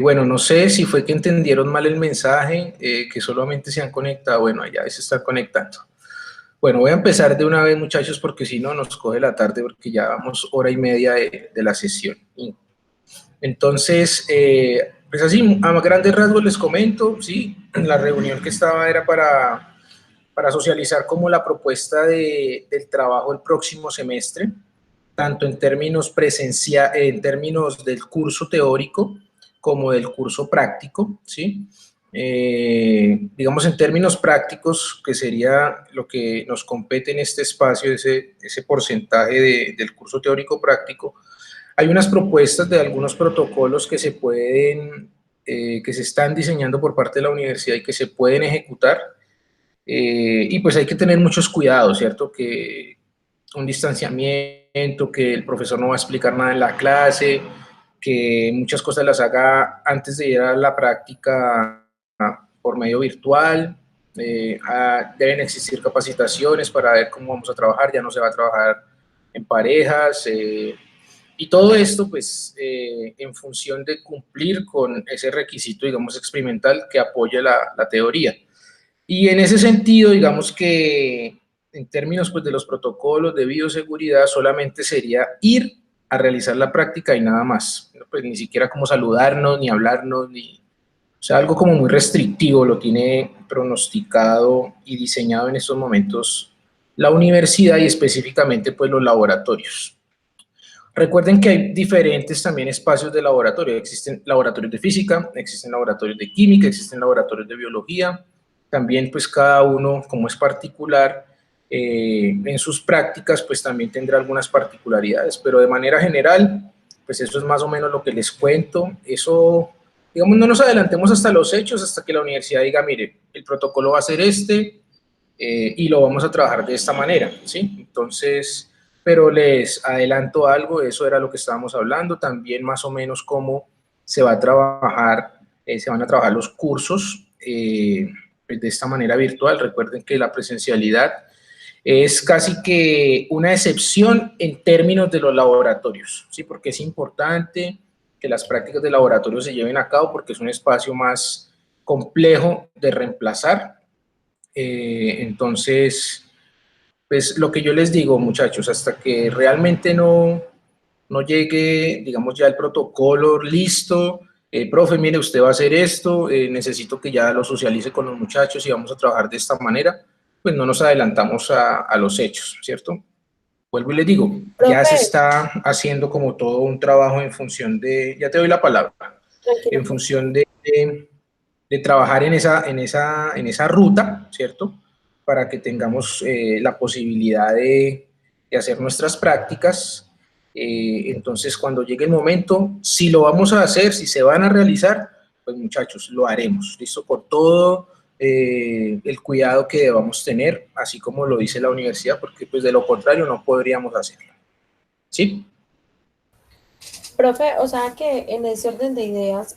Bueno, no sé si fue que entendieron mal el mensaje, que solamente se han conectado. Bueno, allá se están conectando. Bueno, voy a empezar de una vez, muchachos, porque si no nos coge la tarde, porque ya vamos hora y media de la sesión. Entonces, pues así, a grandes rasgos les comento, sí, la reunión que estaba era para socializar como la propuesta del trabajo el próximo semestre, tanto en términos en términos del curso teórico como del curso práctico, ¿sí? Digamos en términos prácticos, que sería lo que nos compete en este espacio, ese porcentaje del curso teórico práctico. Hay unas propuestas de algunos protocolos que que se están diseñando por parte de la universidad y que se pueden ejecutar, y pues hay que tener muchos cuidados, ¿cierto? Que un distanciamiento, que el profesor no va a explicar nada en la clase, que muchas cosas las haga antes de ir a la práctica por medio virtual. Deben existir capacitaciones para ver cómo vamos a trabajar, ya no se va a trabajar en parejas, y todo esto pues en función de cumplir con ese requisito, digamos, experimental que apoya la teoría. Y en ese sentido, digamos que en términos pues, de los protocolos de bioseguridad, solamente sería ir a realizar la práctica y nada más. Pues ni siquiera como saludarnos, ni hablarnos, o sea, algo como muy restrictivo lo tiene pronosticado y diseñado en estos momentos la universidad y específicamente pues los laboratorios. Recuerden que hay diferentes también espacios de laboratorio. Existen laboratorios de física, existen laboratorios de química, existen laboratorios de biología. También, pues, cada uno, como es particular, en sus prácticas, pues, también tendrá algunas particularidades. Pero de manera general, pues, eso es más o menos lo que les cuento. Eso, digamos, no nos adelantemos hasta los hechos, hasta que la universidad diga, mire, el protocolo va a ser este, y lo vamos a trabajar de esta manera, ¿sí? Entonces, pero les adelanto algo, eso era lo que estábamos hablando, también más o menos cómo se va a trabajar, se van a trabajar los cursos de esta manera virtual. Recuerden que la presencialidad es casi que una excepción en términos de los laboratorios, ¿sí? Porque es importante que las prácticas de laboratorio se lleven a cabo porque es un espacio más complejo de reemplazar. Entonces, pues lo que yo les digo, muchachos, hasta que realmente no llegue, digamos, ya el protocolo listo, profe, mire, usted va a hacer esto, necesito que ya lo socialice con los muchachos y vamos a trabajar de esta manera, pues no nos adelantamos a los hechos, ¿cierto? Vuelvo y les digo, ya se Profe, está haciendo como todo un trabajo en función de, ya te doy la palabra, tranquilo, en profe. función de trabajar en esa ruta, ¿cierto? Para que tengamos la posibilidad de hacer nuestras prácticas. Entonces, cuando llegue el momento, si lo vamos a hacer, si se van a realizar, pues muchachos, lo haremos, ¿listo? Con todo el cuidado que debamos tener, así como lo dice la universidad, porque pues de lo contrario no podríamos hacerlo, ¿sí? Profe, o sea que en ese orden de ideas,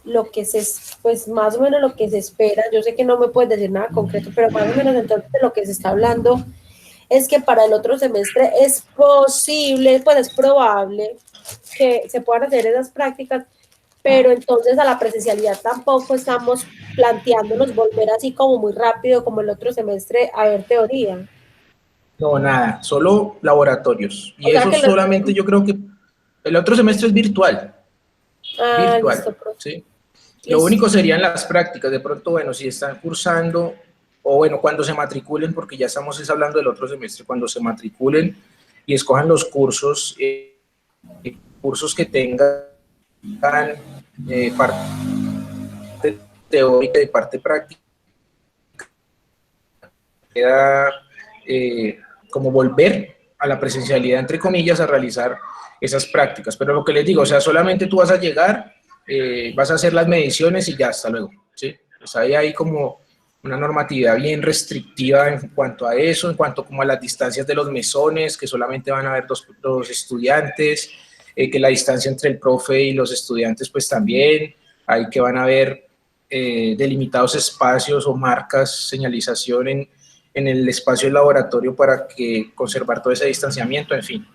pues más o menos lo que se espera, yo sé que no me puedes decir nada concreto, pero más o menos entonces de lo que se está hablando es que para el otro semestre es posible, pues es probable que se puedan hacer esas prácticas, pero entonces a la presencialidad tampoco estamos planteándonos volver así como muy rápido como el otro semestre a ver teoría. No, nada, solo laboratorios. Y O sea eso que los... solamente yo creo que el otro semestre es virtual, Ah, listo, virtual, profe. ¿sí? Lo Listo. único serían las prácticas, de pronto, bueno, si están cursando, o bueno, cuando se matriculen, porque ya estamos hablando del otro semestre, cuando se matriculen y escojan los cursos, cursos que tengan parte teórica y parte práctica, queda como volver a la presencialidad, entre comillas, a realizar esas prácticas. Pero lo que les digo, o sea, solamente tú vas a llegar, vas a hacer las mediciones y ya, hasta luego, ¿sí? Pues hay como una normatividad bien restrictiva en cuanto a eso, en cuanto como a las distancias de los mesones, que solamente van a haber dos estudiantes, que la distancia entre el profe y los estudiantes pues también, hay que van a haber delimitados espacios o marcas, señalización en el espacio del laboratorio para que conservar todo ese distanciamiento, en fin.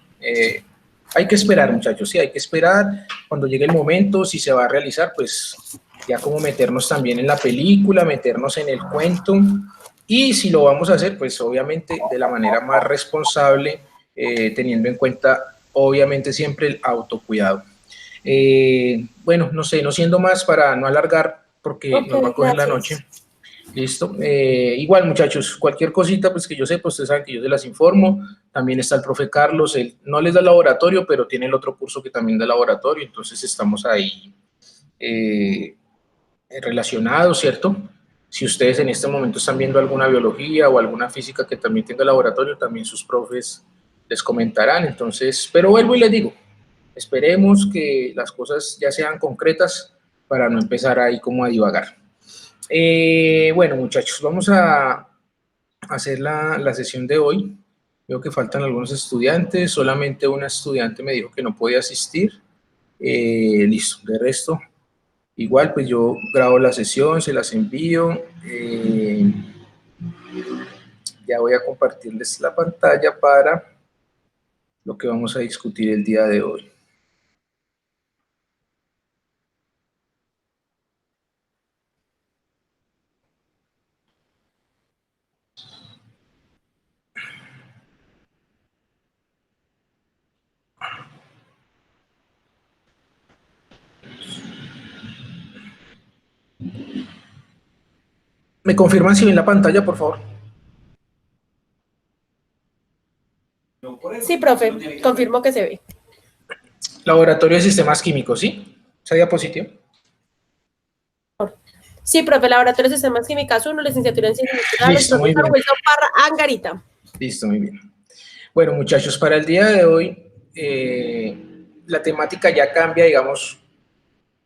Hay que esperar, muchachos, sí, hay que esperar cuando llegue el momento, si se va a realizar, pues ya como meternos también en la película, meternos en el cuento, y si lo vamos a hacer, pues obviamente de la manera más responsable, teniendo en cuenta obviamente siempre el autocuidado. Bueno, no sé, no siendo más para no alargar, porque Ok, nos va a coger la noche. gracias. Listo. Igual, muchachos, cualquier cosita pues que yo sepa, ustedes saben que yo se las informo. También está el profe Carlos, él no les da laboratorio, pero tiene el otro curso que también da laboratorio, entonces estamos ahí relacionados, ¿cierto? Si ustedes en este momento están viendo alguna biología o alguna física que también tenga laboratorio, también sus profes les comentarán. Entonces, pero vuelvo y les digo, esperemos que las cosas ya sean concretas para no empezar ahí como a divagar. Bueno, muchachos, vamos a hacer la sesión de hoy. Veo que faltan algunos estudiantes, solamente una estudiante me dijo que no podía asistir. Listo, de resto, igual pues yo grabo la sesión, se las envío. Ya voy a compartirles la pantalla para lo que vamos a discutir el día de hoy. ¿Me confirman si ven la pantalla, por favor? Sí, profe, confirmo que se ve. Laboratorio de Sistemas Químicos, ¿sí? ¿Esa diapositiva? Sí, profe, Laboratorio de Sistemas Químicas 1, licenciatura en Ciencias Naturales, Listo, muy profesor bien. Wilson Parra Angarita. Listo, muy bien. Bueno, muchachos, para el día de hoy, la temática ya cambia, digamos,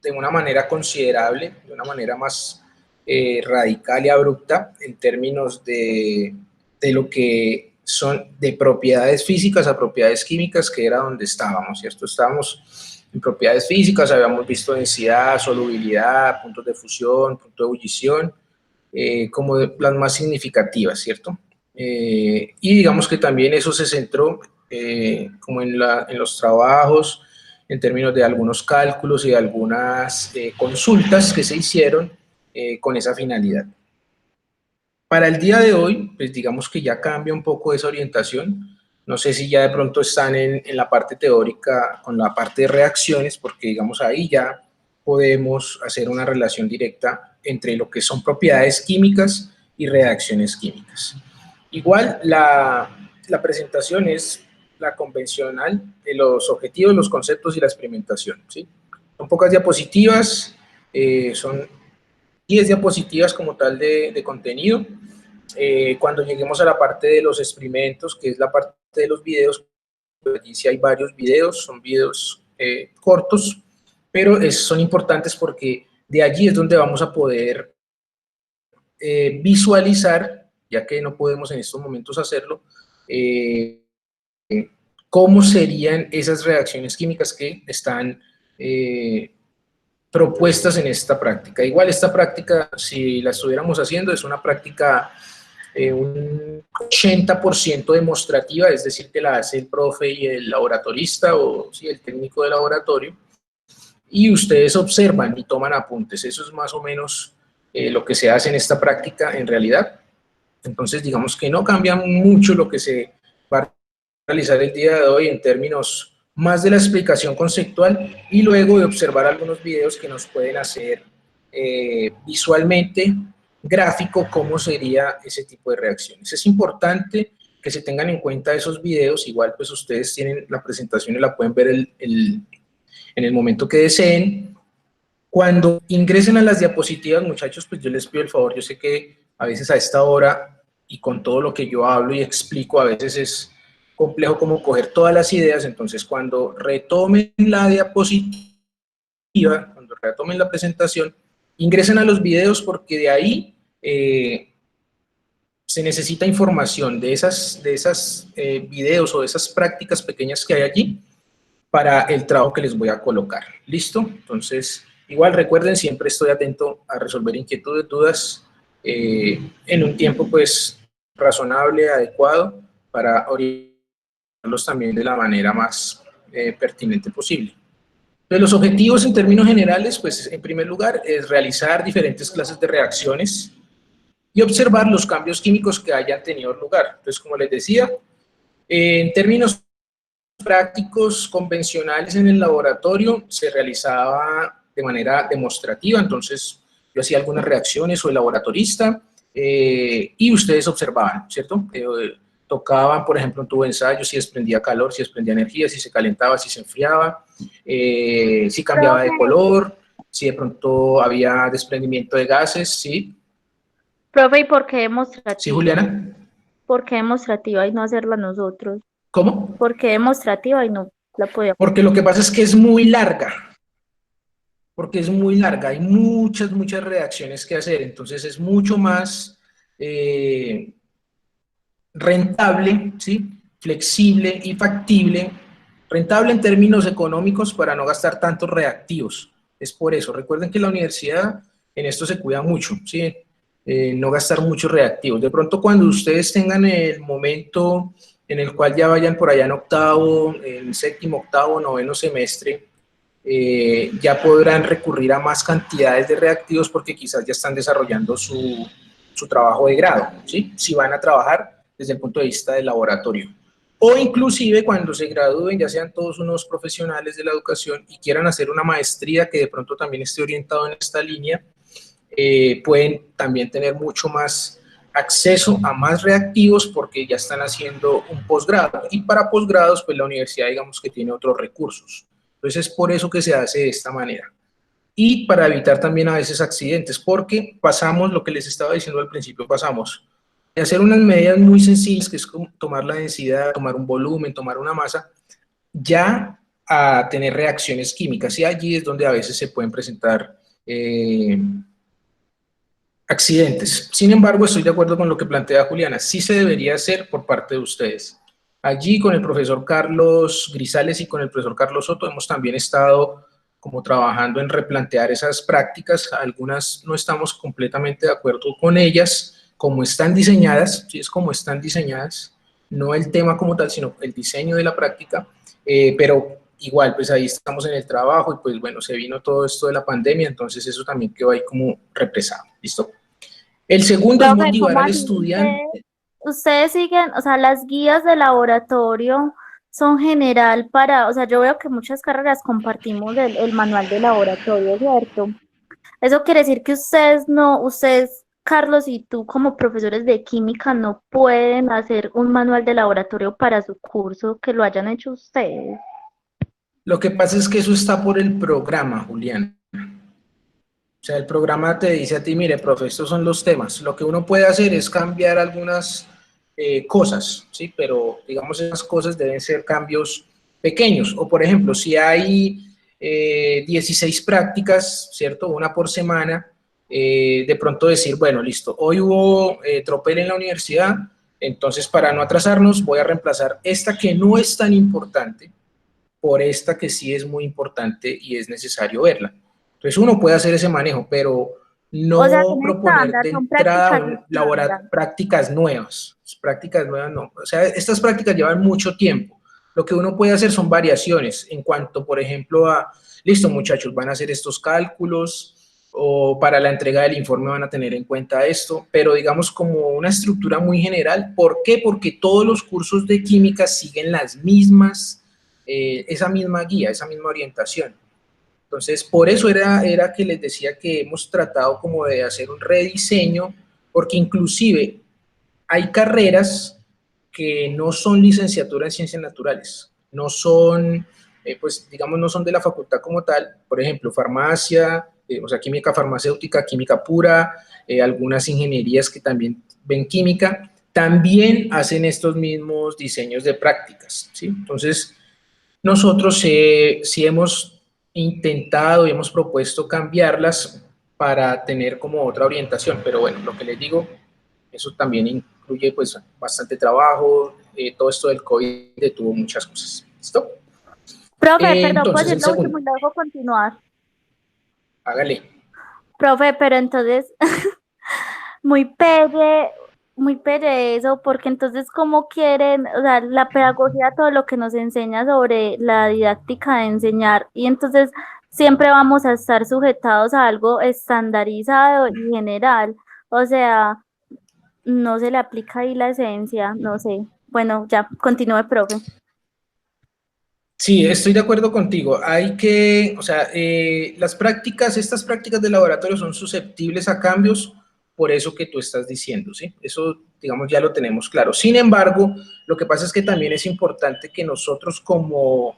de una manera considerable, de una manera más radical y abrupta en términos de lo que son de propiedades físicas a propiedades químicas, que era donde estábamos, ¿cierto? Estábamos en propiedades físicas, habíamos visto densidad, solubilidad, puntos de fusión, punto de ebullición, como las más significativas, ¿cierto? Y digamos que también eso se centró como en los trabajos, en términos de algunos cálculos y de algunas consultas que se hicieron con esa finalidad. Para el día de hoy, pues digamos que ya cambia un poco esa orientación. No sé si ya de pronto están en la parte teórica con la parte de reacciones, porque digamos ahí ya podemos hacer una relación directa entre lo que son propiedades químicas y reacciones químicas. Igual la presentación es la convencional de los objetivos, los conceptos y la experimentación, ¿sí? Son pocas diapositivas, son 10 diapositivas como tal de contenido. Cuando lleguemos a la parte de los experimentos, que es la parte de los videos, allí sí hay varios videos, son videos cortos, pero son importantes porque de allí es donde vamos a poder visualizar, ya que no podemos en estos momentos hacerlo, cómo serían esas reacciones químicas que están propuestas en esta práctica. Igual esta práctica, si la estuviéramos haciendo, es una práctica un 80% demostrativa, es decir, que la hace el profe y el laboratorista o sí, el técnico de laboratorio, y ustedes observan y toman apuntes. Eso es más o menos lo que se hace en esta práctica en realidad. Entonces, digamos que no cambia mucho lo que se va a realizar el día de hoy en términos más de la explicación conceptual y luego de observar algunos videos que nos pueden hacer visualmente, gráfico, cómo sería ese tipo de reacciones. Es importante que se tengan en cuenta esos videos, igual pues ustedes tienen la presentación y la pueden ver en el momento que deseen. Cuando ingresen a las diapositivas, muchachos, pues yo les pido el favor, yo sé que a veces a esta hora y con todo lo que yo hablo y explico, a veces es complejo como coger todas las ideas, entonces cuando retomen la diapositiva, cuando retomen la presentación, ingresen a los videos porque de ahí se necesita información de esas videos o de esas prácticas pequeñas que hay allí para el trabajo que les voy a colocar. ¿Listo? Entonces, igual recuerden, siempre estoy atento a resolver inquietudes, dudas, en un tiempo pues razonable, adecuado, para orientarlos también de la manera más pertinente posible. los objetivos en términos generales, pues en primer lugar, es realizar diferentes clases de reacciones y observar los cambios químicos que hayan tenido lugar. Entonces, como les decía, en términos prácticos convencionales en el laboratorio se realizaba de manera demostrativa, entonces yo hacía algunas reacciones, soy laboratorista, y ustedes observaban, ¿cierto? Tocaban, por ejemplo, un tubo de ensayo, si desprendía calor, si desprendía energía, si se calentaba, si se enfriaba, si cambiaba de Profe, color, si de pronto había desprendimiento de gases, ¿sí? profe, ¿y por qué ¿Sí, demostrativa? Juliana? ¿Por qué demostrativa y no hacerla nosotros? ¿Cómo? ¿Por qué demostrativa y no la podíamos? Porque lo que pasa es que es muy larga, hay muchas reacciones que hacer, entonces es mucho más rentable, ¿sí? Flexible y factible, rentable en términos económicos para no gastar tantos reactivos. Es por eso, recuerden que la universidad en esto se cuida mucho, ¿sí? No gastar muchos reactivos. De pronto cuando ustedes tengan el momento en el cual ya vayan por allá en octavo, en séptimo, octavo, noveno semestre, ya podrán recurrir a más cantidades de reactivos porque quizás ya están desarrollando su trabajo de grado, ¿sí? Si van a trabajar desde el punto de vista del laboratorio. O inclusive cuando se gradúen, ya sean todos unos profesionales de la educación y quieran hacer una maestría que de pronto también esté orientado en esta línea, pueden también tener mucho más acceso a más reactivos porque ya están haciendo un posgrado. Y para posgrados, pues la universidad digamos que tiene otros recursos. Entonces es por eso que se hace de esta manera. Y para evitar también a veces accidentes, porque pasamos, lo que les estaba diciendo al principio, pasamos de hacer unas medidas muy sencillas, que es como tomar la densidad, tomar un volumen, tomar una masa, ya a tener reacciones químicas. Y allí es donde a veces se pueden presentar accidentes. Sin embargo, estoy de acuerdo con lo que plantea Juliana. Sí se debería hacer por parte de ustedes. Allí con el profesor Carlos Grisales y con el profesor Carlos Soto hemos también estado como trabajando en replantear esas prácticas. Algunas no estamos completamente de acuerdo con ellas, como están diseñadas, sí es como están diseñadas, no el tema como tal, sino el diseño de la práctica, pero igual, pues ahí estamos en el trabajo y pues bueno, se vino todo esto de la pandemia, entonces eso también quedó ahí como represado, ¿listo? El segundo es Profe, motivar ¿cómo al así? estudiante. Ustedes siguen, o sea, las guías de laboratorio son general para, o sea, yo veo que muchas carreras compartimos el manual de laboratorio, ¿cierto? Eso quiere decir que ustedes no, ustedes, Carlos y tú como profesores de química no pueden hacer un manual de laboratorio para su curso que lo hayan hecho ustedes. Lo que pasa es que eso está por el programa, Julián. O sea, el programa te dice a ti, mire, profe, estos son los temas. Lo que uno puede hacer es cambiar algunas cosas, ¿sí? Pero, digamos, esas cosas deben ser cambios pequeños. O, por ejemplo, si hay 16 prácticas, ¿cierto? Una por semana, de pronto decir, bueno, listo, hoy hubo tropel en la universidad, entonces para no atrasarnos voy a reemplazar esta que no es tan importante por esta que sí es muy importante y es necesario verla. Entonces uno puede hacer ese manejo, pero O sea, no son proponer estándar, de son entrada prácticas estándar. prácticas nuevas no. O sea, estas prácticas llevan mucho tiempo. Lo que uno puede hacer son variaciones en cuanto, por ejemplo, a, listo muchachos, van a hacer estos cálculos o para la entrega del informe van a tener en cuenta esto, pero digamos como una estructura muy general. ¿Por qué? Porque todos los cursos de química siguen las mismas esa misma guía, esa misma orientación. Entonces, por eso era que les decía que hemos tratado como de hacer un rediseño, porque inclusive hay carreras que no son licenciatura en ciencias naturales, no son, pues digamos, no son de la facultad como tal, por ejemplo, farmacia, o sea, química farmacéutica, química pura, algunas ingenierías que también ven química, también hacen estos mismos diseños de prácticas, ¿sí? Entonces, nosotros sí hemos intentado y hemos propuesto cambiarlas para tener como otra orientación, pero bueno, lo que les digo, eso también incluye pues bastante trabajo, todo esto del COVID detuvo muchas cosas. ¿Listo? Profe, perdón, puedo Entonces, decir el lo último segundo, y luego continuar. hágale. Profe, pero entonces, muy pegue. muy perezo, porque entonces cómo quieren, o sea, la pedagogía, todo lo que nos enseña sobre la didáctica de enseñar, y entonces siempre vamos a estar sujetados a algo estandarizado y general, o sea, no se le aplica ahí la esencia, no sé. Bueno, ya, continúe, profe. Sí, estoy de acuerdo contigo. Hay que, o sea, las prácticas, estas prácticas de laboratorio son susceptibles a cambios por eso que tú estás diciendo, ¿sí? Eso, digamos, ya lo tenemos claro. Sin embargo, lo que pasa es que también es importante que nosotros como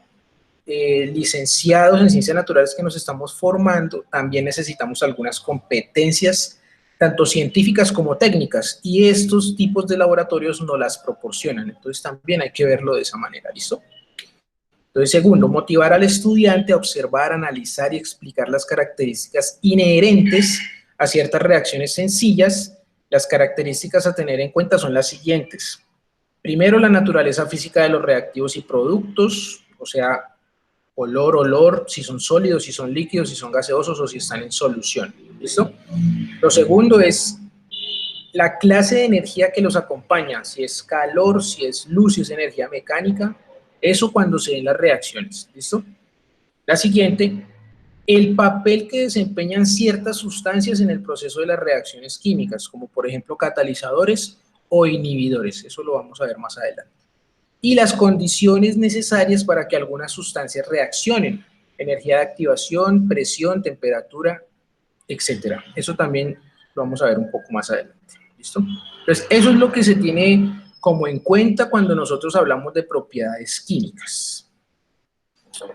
licenciados en ciencias naturales que nos estamos formando, también necesitamos algunas competencias, tanto científicas como técnicas, y estos tipos de laboratorios no las proporcionan. Entonces también hay que verlo de esa manera, ¿listo? Entonces, segundo, motivar al estudiante a observar, analizar y explicar las características inherentes a ciertas reacciones sencillas. Las características a tener en cuenta son las siguientes. Primero, la naturaleza física de los reactivos y productos, o sea, olor, si son sólidos, si son líquidos, si son gaseosos o si están en solución. ¿Listo? Lo segundo es la clase de energía que los acompaña, si es calor, si es luz, si es energía mecánica, eso cuando se den las reacciones, ¿listo? La siguiente, el papel que desempeñan ciertas sustancias en el proceso de las reacciones químicas, como por ejemplo catalizadores o inhibidores, eso lo vamos a ver más adelante. Y las condiciones necesarias para que algunas sustancias reaccionen, energía de activación, presión, temperatura, etcétera. Eso también lo vamos a ver un poco más adelante. ¿Listo? Entonces, eso es lo que se tiene como en cuenta cuando nosotros hablamos de propiedades químicas.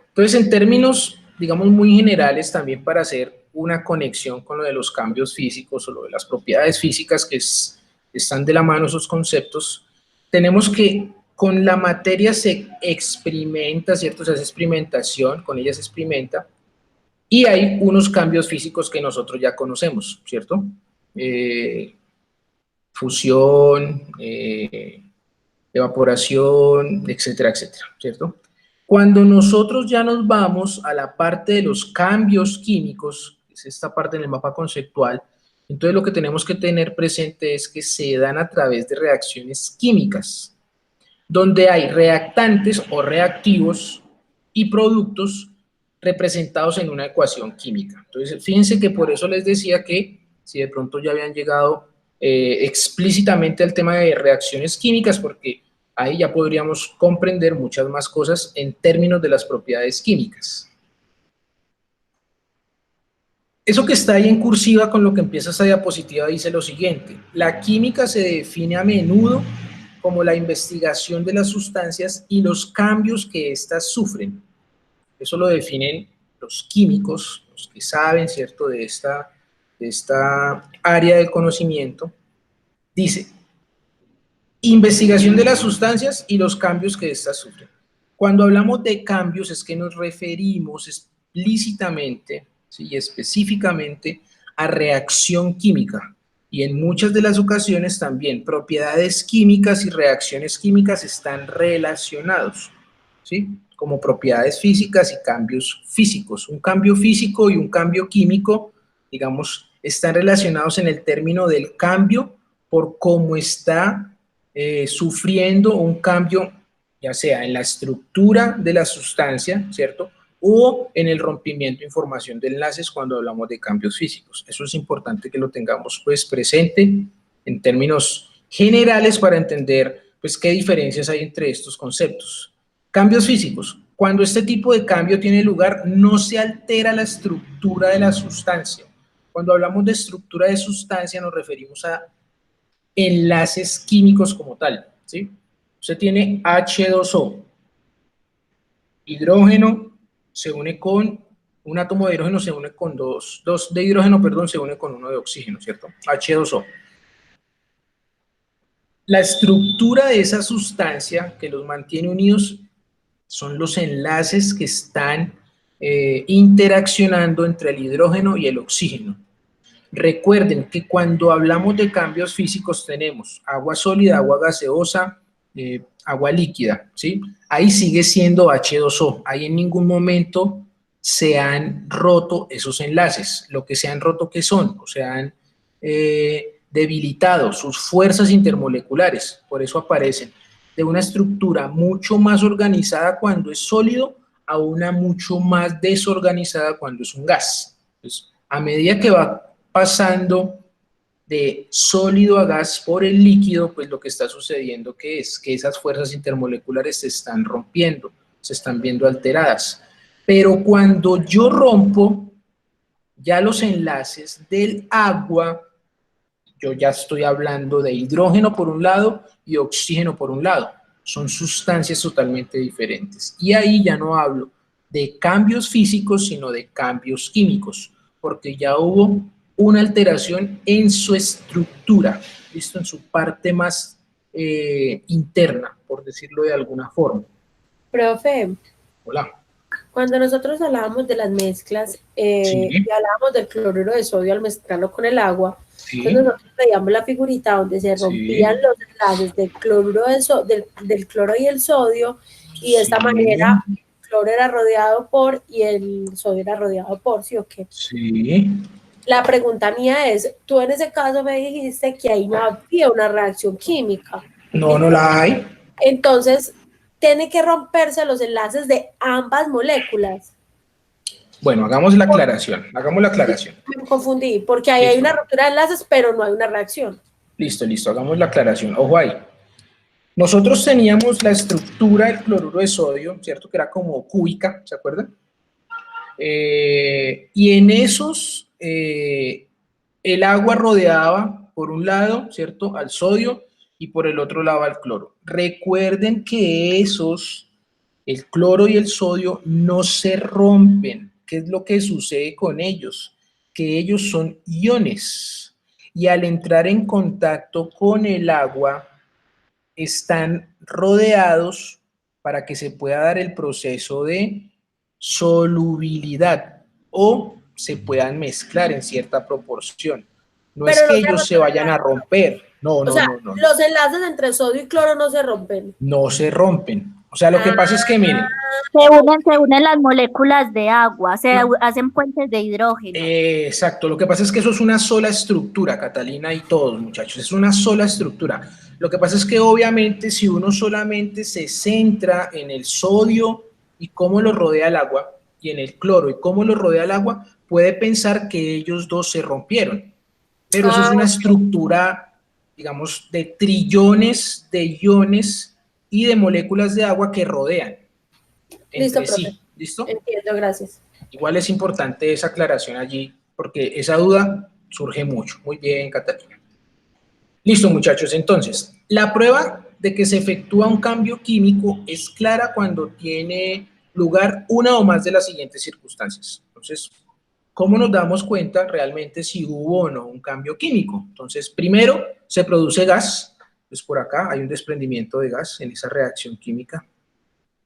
Entonces, en términos, digamos, muy generales, también para hacer una conexión con lo de los cambios físicos o lo de las propiedades físicas están de la mano esos conceptos, tenemos que con la materia se experimenta, ¿cierto? Se hace experimentación, con ella se experimenta, y hay unos cambios físicos que nosotros ya conocemos, ¿cierto? Fusión, evaporación, etcétera, etcétera, ¿cierto? Cuando nosotros ya nos vamos a la parte de los cambios químicos, es esta parte en el mapa conceptual, entonces lo que tenemos que tener presente es que se dan a través de reacciones químicas, donde hay reactantes o reactivos y productos representados en una ecuación química. Entonces, fíjense que por eso les decía que si de pronto ya habían llegado explícitamente al tema de reacciones químicas, porque ahí ya podríamos comprender muchas más cosas en términos de las propiedades químicas. Eso que está ahí en cursiva con lo que empieza esta diapositiva dice lo siguiente: la química se define a menudo como la investigación de las sustancias y los cambios que éstas sufren. Eso lo definen los químicos, los que saben, ¿cierto?, de esta área del conocimiento. Dice, investigación de las sustancias y los cambios que éstas sufren. Cuando hablamos de cambios es que nos referimos explícitamente, ¿sí?, y específicamente a reacción química. Y en muchas de las ocasiones también propiedades químicas y reacciones químicas están relacionados, ¿sí?, como propiedades físicas y cambios físicos. Un cambio físico y un cambio químico, digamos, están relacionados en el término del cambio por cómo está sufriendo un cambio, ya sea en la estructura de la sustancia, ¿cierto?, o en el rompimiento de información de enlaces cuando hablamos de cambios físicos. Eso es importante que lo tengamos pues presente en términos generales para entender pues qué diferencias hay entre estos conceptos. Cambios físicos. Cuando este tipo de cambio tiene lugar, no se altera la estructura de la sustancia. Cuando hablamos de estructura de sustancia nos referimos a enlaces químicos como tal, ¿sí? Usted tiene H2O, hidrógeno se une con, un átomo de hidrógeno se une con dos de hidrógeno, perdón, se une con uno de oxígeno, ¿cierto? H2O. La estructura de esa sustancia que los mantiene unidos son los enlaces que están interaccionando entre el hidrógeno y el oxígeno. Recuerden que cuando hablamos de cambios físicos tenemos agua sólida, agua gaseosa, agua líquida, ¿sí? Ahí sigue siendo H2O, ahí en ningún momento se han roto esos enlaces. Lo que se han roto, ¿qué son? O sea, han debilitado sus fuerzas intermoleculares, por eso aparecen de una estructura mucho más organizada cuando es sólido a una mucho más desorganizada cuando es un gas. Entonces, a medida que va pasando de sólido a gas por el líquido, pues lo que está sucediendo que es que esas fuerzas intermoleculares se están rompiendo, se están viendo alteradas. Pero cuando yo rompo ya los enlaces del agua, yo ya estoy hablando de hidrógeno por un lado y oxígeno por un lado. Son sustancias totalmente diferentes. Y ahí ya no hablo de cambios físicos, sino de cambios químicos, porque ya hubo una alteración en su estructura, ¿listo? En su parte más interna, por decirlo de alguna forma. Profe, Hola. cuando nosotros hablábamos de las mezclas Sí. y hablábamos del cloruro de sodio al mezclarlo con el agua, Sí. entonces nosotros veíamos la figurita donde se rompían Sí. los enlaces del cloruro del cloro y el sodio, y de esta Sí. manera el cloro era rodeado por y el sodio era rodeado por, ¿sí o qué? Sí. La pregunta mía es, tú en ese caso me dijiste que ahí no había una reacción química. No, no la hay. Entonces, tiene que romperse los enlaces de ambas moléculas. Bueno, hagamos la aclaración. Hagamos la aclaración. Me confundí, porque ahí hay Listo. una ruptura de enlaces, pero no hay una reacción. Listo, listo. Hagamos la aclaración. Ojo ahí. Nosotros teníamos la estructura del cloruro de sodio, ¿cierto? Que era como cúbica, ¿se acuerdan? Y en esos, el agua rodeaba por un lado, ¿cierto? Al sodio y por el otro lado al cloro. Recuerden que esos, el cloro y el sodio, no se rompen. ¿Qué es lo que sucede con ellos? Que ellos son iones y al entrar en contacto con el agua están rodeados para que se pueda dar el proceso de solubilidad o se puedan mezclar en cierta proporción. No Pero es que no ellos se vayan a romper. No, no, no, no. los enlaces entre sodio y cloro no se rompen. No se rompen. O sea, lo que pasa es que, miren, Se unen las moléculas de agua, hacen puentes de hidrógeno. exacto, lo que pasa es que eso es una sola estructura, Catalina y todos, muchachos, es una sola estructura. Lo que pasa es que obviamente si uno solamente se centra en el sodio y cómo lo rodea el agua, y en el cloro y cómo lo rodea el agua, puede pensar que ellos dos se rompieron. Pero eso es una estructura, digamos, de trillones de iones y de moléculas de agua que rodean entre Listo, sí. profe. ¿Listo? Entiendo, gracias. Igual es importante esa aclaración allí, porque esa duda surge mucho. Muy bien, Catalina. Listo, muchachos. Entonces, la prueba de que se efectúa un cambio químico es clara cuando tiene lugar una o más de las siguientes circunstancias. Entonces, ¿cómo nos damos cuenta realmente si hubo o no un cambio químico? Entonces, primero, se produce gas. Pues por acá hay un desprendimiento de gas en esa reacción química.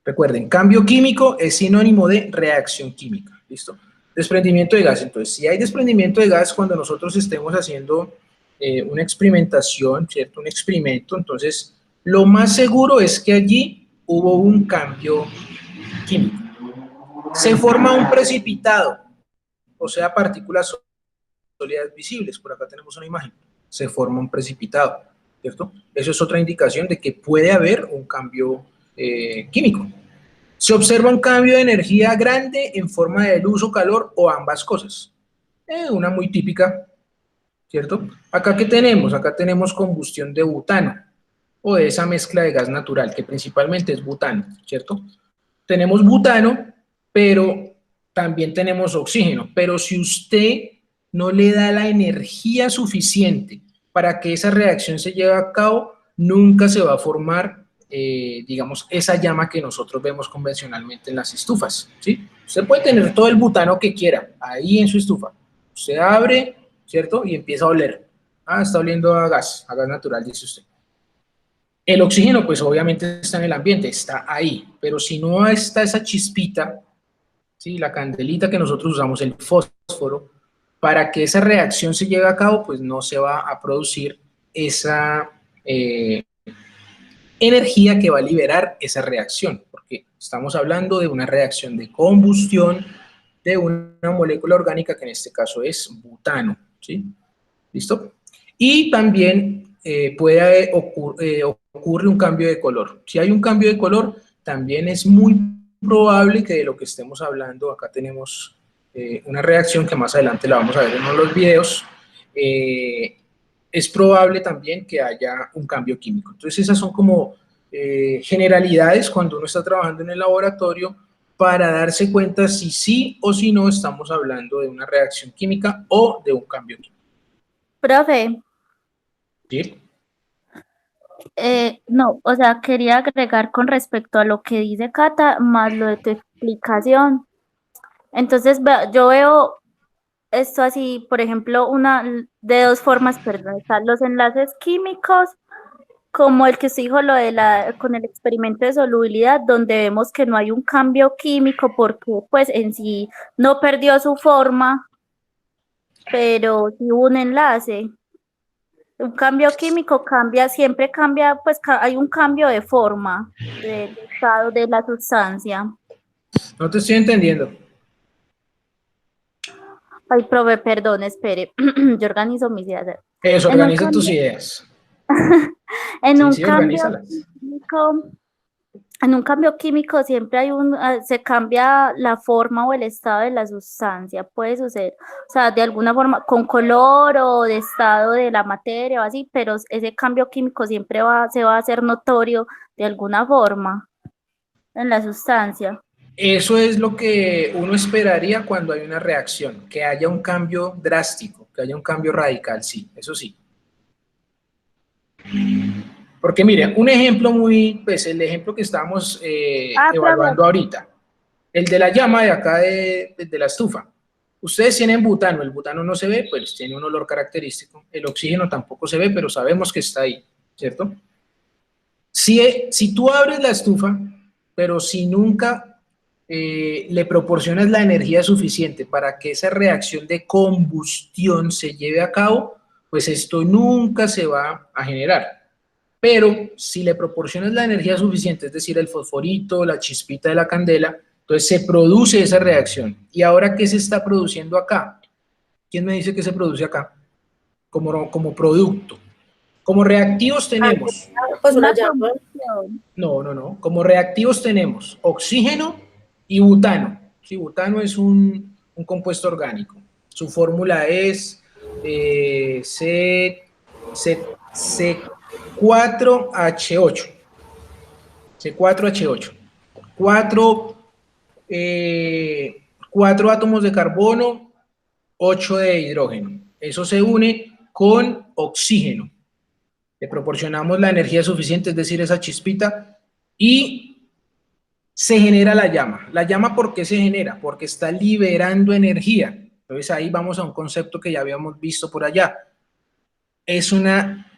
Recuerden, cambio químico es sinónimo de reacción química, ¿listo? Desprendimiento de gas. Entonces, si hay desprendimiento de gas cuando nosotros estemos haciendo una experimentación, ¿cierto? Un experimento, entonces, lo más seguro es que allí hubo un cambio químico. Se forma un precipitado, o sea, partículas sólidas visibles. Por acá tenemos una imagen. Se forma un precipitado, ¿cierto? Eso es otra indicación de que puede haber un cambio químico. Se observa un cambio de energía grande en forma de luz o calor o ambas cosas. Una muy típica, ¿cierto? Acá ¿qué tenemos? Acá tenemos combustión de butano o de esa mezcla de gas natural que principalmente es butano, ¿cierto? Tenemos butano, pero también tenemos oxígeno. Pero si usted no le da la energía suficiente para que esa reacción se lleve a cabo, nunca se va a formar digamos, esa llama que nosotros vemos convencionalmente en las estufas, ¿sí? Usted puede tener todo el butano que quiera ahí en su estufa. Usted abre, ¿cierto? Y empieza a oler. Ah, está oliendo a gas natural, dice usted. El oxígeno, pues obviamente está en el ambiente, está ahí, pero si no está esa chispita, ¿sí? La candelita que nosotros usamos, el fósforo, para que esa reacción se lleve a cabo, pues no se va a producir esa energía que va a liberar esa reacción, porque estamos hablando de una reacción de combustión de una molécula orgánica que en este caso es butano, ¿sí? ¿Listo? Y también ocurre un cambio de color. Si hay un cambio de color, también es muy probable que de lo que estemos hablando, acá tenemos una reacción que más adelante la vamos a ver en uno de los videos, es probable también que haya un cambio químico. Entonces esas son como generalidades cuando uno está trabajando en el laboratorio para darse cuenta si sí o si no estamos hablando de una reacción química o de un cambio químico. Profe, ¿Sí? no, o sea, quería agregar con respecto a lo que dice Cata, más lo de tu explicación. Entonces, yo veo esto así, por ejemplo, de dos formas, perdón, están los enlaces químicos, como el que usted dijo, con el experimento de solubilidad, donde vemos que no hay un cambio químico porque pues en sí no perdió su forma, pero sí hubo un enlace. Un cambio químico siempre cambia, pues hay un cambio de forma del estado de la sustancia. No te estoy entendiendo. Ay, profe, perdón, espere, yo organizo mis ideas. Eso, organiza tus ideas. En un Sí, cambio organízalas. químico, en un cambio químico siempre se cambia la forma o el estado de la sustancia, puede suceder, o sea, de alguna forma con color o de estado de la materia o así, pero ese cambio químico siempre se va a hacer notorio de alguna forma en la sustancia. Eso es lo que uno esperaría cuando hay una reacción, que haya un cambio drástico, que haya un cambio radical, sí, eso sí. Porque mire, un ejemplo pues el ejemplo que estamos evaluando ahorita, el de la llama de acá de la estufa. Ustedes tienen butano, el butano no se ve, pues tiene un olor característico. El oxígeno tampoco se ve, pero sabemos que está ahí, ¿cierto? Si tú abres la estufa, pero si nunca le proporcionas la energía suficiente para que esa reacción de combustión se lleve a cabo, pues esto nunca se va a generar. Pero si le proporcionas la energía suficiente, es decir, el fosforito, la chispita de la candela, entonces se produce esa reacción. ¿Y ahora qué se está produciendo acá? ¿Quién me dice que se produce acá? Como producto. Como reactivos tenemos... Pues una llama. No. Como reactivos tenemos oxígeno y butano. Sí, butano es un compuesto orgánico. Su fórmula es C4H8. C4H8. Cuatro átomos de carbono, 8 de hidrógeno. Eso se une con oxígeno. Le proporcionamos la energía suficiente, es decir, esa chispita, y se genera la llama. ¿La llama por qué se genera? Porque está liberando energía. Entonces ahí vamos a un concepto que ya habíamos visto por allá. Es una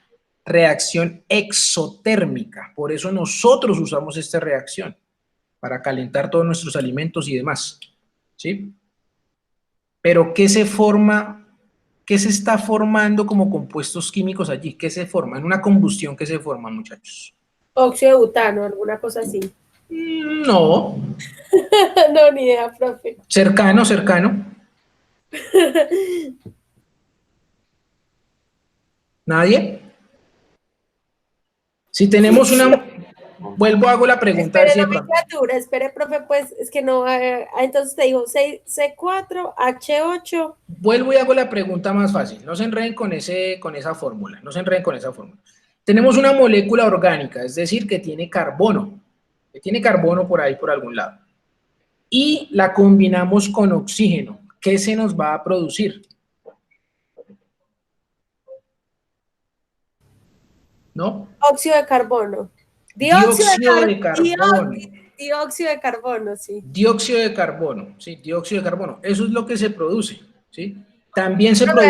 reacción exotérmica, por eso nosotros usamos esta reacción, para calentar todos nuestros alimentos y demás, ¿sí? Pero ¿qué se está formando como compuestos químicos allí? ¿Qué se forma? En una combustión, ¿qué se forma, muchachos? Óxido de butano, alguna cosa así. No. No, ni idea, profe. Cercano. ¿Nadie? Si tenemos una... Vuelvo, hago la pregunta. Espere, nomenclatura, espere, profe, pues, es que no... entonces te digo, C4H8. Vuelvo y hago la pregunta más fácil. No se enreden con esa fórmula. Tenemos una molécula orgánica, es decir, que tiene carbono. Que tiene carbono por ahí, por algún lado. Y la combinamos con oxígeno. ¿Qué se nos va a producir? ¿No? Óxido de carbono. Dióxido de carbono. Dióxido de carbono, sí. Dióxido de carbono, sí, dióxido de carbono. Eso es lo que se produce, ¿sí? También se produce...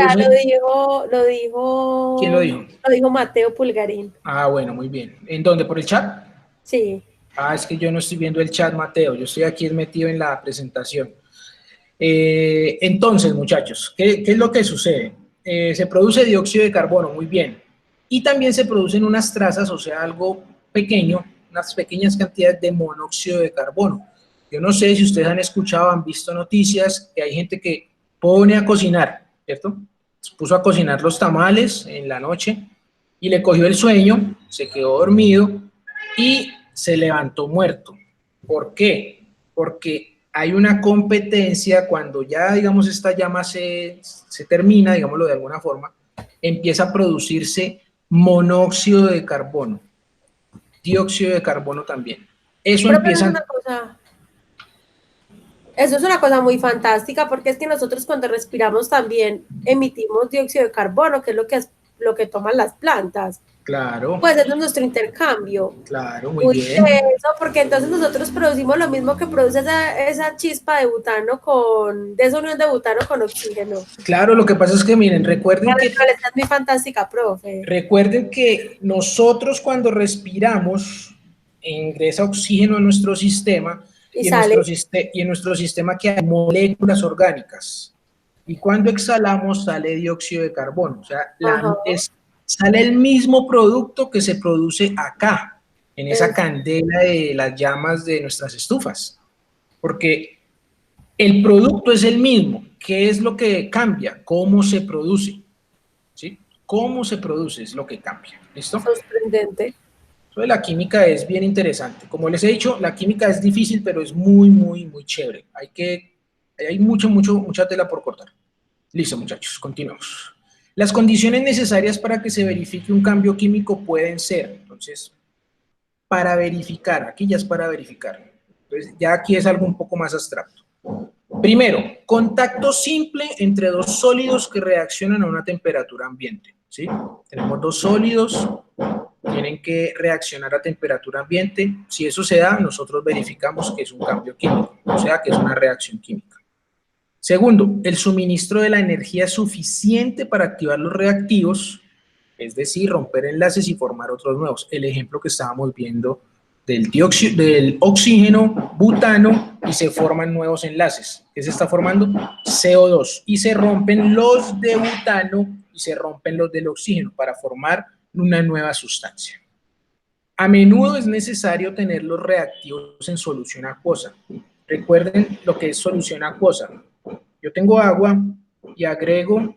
Lo dijo... ¿Quién lo dijo? Lo dijo Mateo Pulgarín. Ah, bueno, muy bien. ¿En dónde? ¿Por el chat? Sí. Ah, es que yo no estoy viendo el chat, Mateo. Yo estoy aquí metido en la presentación. Entonces, muchachos, ¿qué es lo que sucede? Se produce dióxido de carbono, muy bien. Y también se producen unas trazas, o sea, algo pequeño, unas pequeñas cantidades de monóxido de carbono. Yo no sé si ustedes han escuchado, han visto noticias, que hay gente que pone a cocinar, ¿cierto? Se puso a cocinar los tamales en la noche y le cogió el sueño, se quedó dormido y se levantó muerto. ¿Por qué? Porque hay una competencia cuando ya, digamos, esta llama se termina, digámoslo de alguna forma, empieza a producirse monóxido de carbono, dióxido de carbono también. Eso empieza... Eso es una cosa muy fantástica, porque es que nosotros cuando respiramos también emitimos dióxido de carbono, que es lo que toman las plantas. Claro. Pues eso es nuestro intercambio. Claro, muy bien. Eso, porque entonces nosotros producimos lo mismo que produce esa chispa de butano de esa unión de butano con oxígeno. Claro, lo que pasa es que miren, recuerden la que... naturaleza es muy fantástica, profe. Recuerden que nosotros cuando respiramos ingresa oxígeno a nuestro sistema y en nuestro sistema que hay moléculas orgánicas. Y cuando exhalamos sale dióxido de carbono. O sea, sale el mismo producto que se produce acá, en esa candela de las llamas de nuestras estufas. Porque el producto es el mismo. ¿Qué es lo que cambia? ¿Cómo se produce? ¿Sí? Cómo se produce es lo que cambia. ¿Listo? Sorprendente. Entonces, la química es bien interesante. Como les he dicho, la química es difícil, pero es muy, muy, muy chévere. Hay mucha tela por cortar. Listo, muchachos, continuamos. Las condiciones necesarias para que se verifique un cambio químico pueden ser, entonces, para verificar, aquí ya es para verificar. Entonces, ya aquí es algo un poco más abstracto. Primero, contacto simple entre dos sólidos que reaccionan a una temperatura ambiente. ¿Sí? Tenemos dos sólidos, tienen que reaccionar a temperatura ambiente. Si eso se da, nosotros verificamos que es un cambio químico, o sea, que es una reacción química. Segundo, el suministro de la energía suficiente para activar los reactivos, es decir, romper enlaces y formar otros nuevos. El ejemplo que estábamos viendo del oxígeno, butano, y se forman nuevos enlaces. ¿Qué se está formando? CO2. Y se rompen los de butano y se rompen los del oxígeno para formar una nueva sustancia. A menudo es necesario tener los reactivos en solución acuosa. Recuerden lo que es solución acuosa. Yo tengo agua y agrego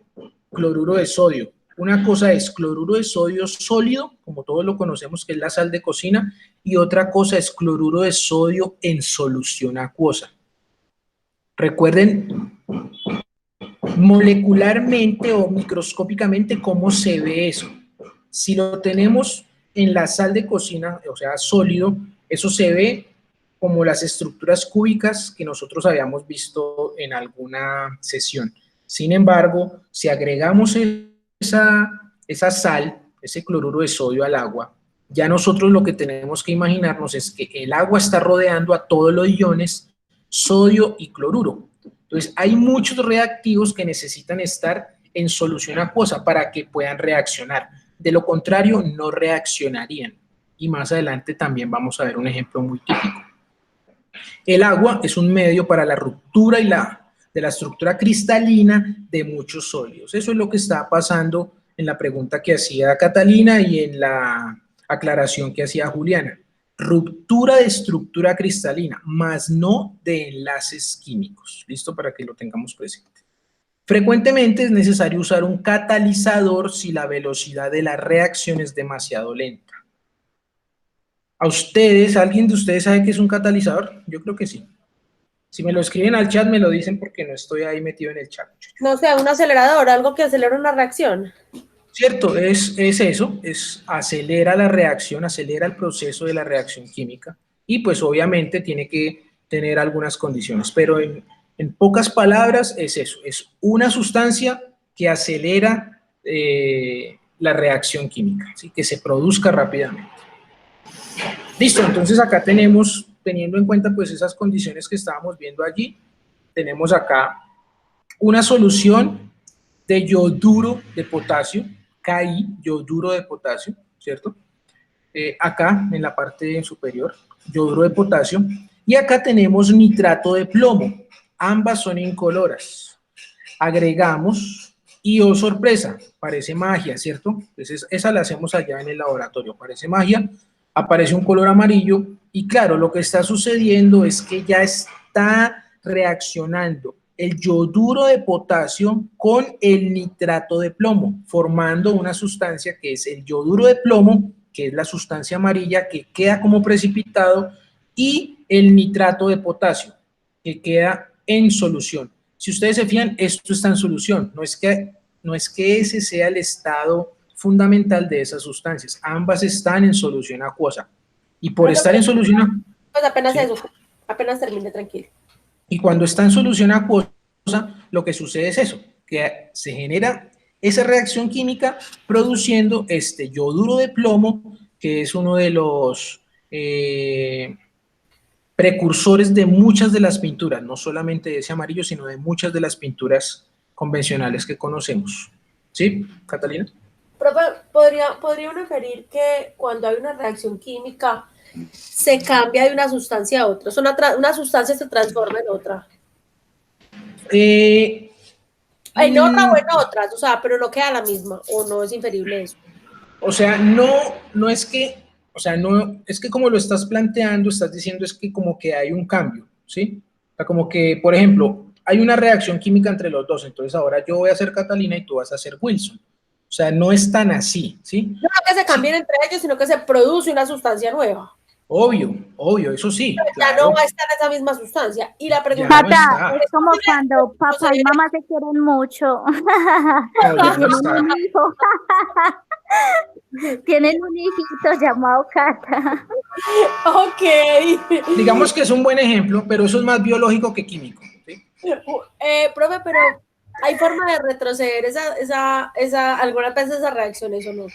cloruro de sodio. Una cosa es cloruro de sodio sólido, como todos lo conocemos, que es la sal de cocina, y otra cosa es cloruro de sodio en solución acuosa. Recuerden molecularmente o microscópicamente cómo se ve eso. Si lo tenemos en la sal de cocina, o sea, sólido, eso se ve como las estructuras cúbicas que nosotros habíamos visto en alguna sesión. Sin embargo, si agregamos esa sal, ese cloruro de sodio al agua, ya nosotros lo que tenemos que imaginarnos es que el agua está rodeando a todos los iones sodio y cloruro. Entonces, hay muchos reactivos que necesitan estar en solución acuosa para que puedan reaccionar. De lo contrario, no reaccionarían. Y más adelante también vamos a ver un ejemplo muy típico. El agua es un medio para la ruptura de la estructura cristalina de muchos sólidos. Eso es lo que está pasando en la pregunta que hacía Catalina y en la aclaración que hacía Juliana. Ruptura de estructura cristalina, más no de enlaces químicos. ¿Listo? Para que lo tengamos presente. Frecuentemente es necesario usar un catalizador si la velocidad de la reacción es demasiado lenta. ¿Alguien de ustedes sabe qué es un catalizador? Yo creo que sí. Si me lo escriben al chat, me lo dicen porque no estoy ahí metido en el chat. No sé, un acelerador, algo que acelera una reacción. Cierto, es eso, acelera la reacción, acelera el proceso de la reacción química y pues obviamente tiene que tener algunas condiciones, pero en pocas palabras es eso, es una sustancia que acelera la reacción química, ¿sí? Que se produzca rápidamente. Listo, entonces acá tenemos, teniendo en cuenta pues esas condiciones que estábamos viendo allí, tenemos acá una solución de yoduro de potasio, Ki, yoduro de potasio, ¿cierto? Acá en la parte superior, yoduro de potasio, y acá tenemos nitrato de plomo, ambas son incoloras. Agregamos y oh sorpresa, parece magia, ¿cierto? Entonces esa la hacemos allá en el laboratorio, parece magia, aparece un color amarillo y claro, lo que está sucediendo es que ya está reaccionando el yoduro de potasio con el nitrato de plomo, formando una sustancia que es el yoduro de plomo, que es la sustancia amarilla que queda como precipitado, y el nitrato de potasio, que queda en solución. Si ustedes se fijan, esto está en solución, no es que ese sea el estado fundamental de esas sustancias, ambas están en solución acuosa. Y por estar en solución... Pues apenas ¿sí? eso, apenas termine, tranquilo. Y cuando está en solución acuosa, lo que sucede es eso, que se genera esa reacción química produciendo este yoduro de plomo, que es uno de los precursores de muchas de las pinturas, no solamente de ese amarillo, sino de muchas de las pinturas convencionales que conocemos. ¿Sí, Catalina? Profe, ¿podría uno inferir que cuando hay una reacción química se cambia de una sustancia a otra? Una sustancia se transforma en otra. En otra o en otras, o sea, pero no queda la misma, o no es inferible eso. O sea, no es que, o sea, no, es que como lo estás planteando, estás diciendo es que como que hay un cambio, ¿sí? O sea, como que, por ejemplo, hay una reacción química entre los dos, entonces ahora yo voy a ser Catalina y tú vas a ser Wilson. O sea, no es tan así, ¿sí? No que se cambien entre ellos, sino que se produce una sustancia nueva. Obvio, eso sí. Pero claro. ya no va a estar esa misma sustancia. Y la pregunta Tata, no es como cuando papá y mamá se quieren mucho. No, ya no está. Un hijo. Tienen un hijito llamado Cata. Ok. Digamos que es un buen ejemplo, pero eso es más biológico que químico, ¿sí? Profe, pero ¿hay forma de retroceder algunas veces esas reacciones o no?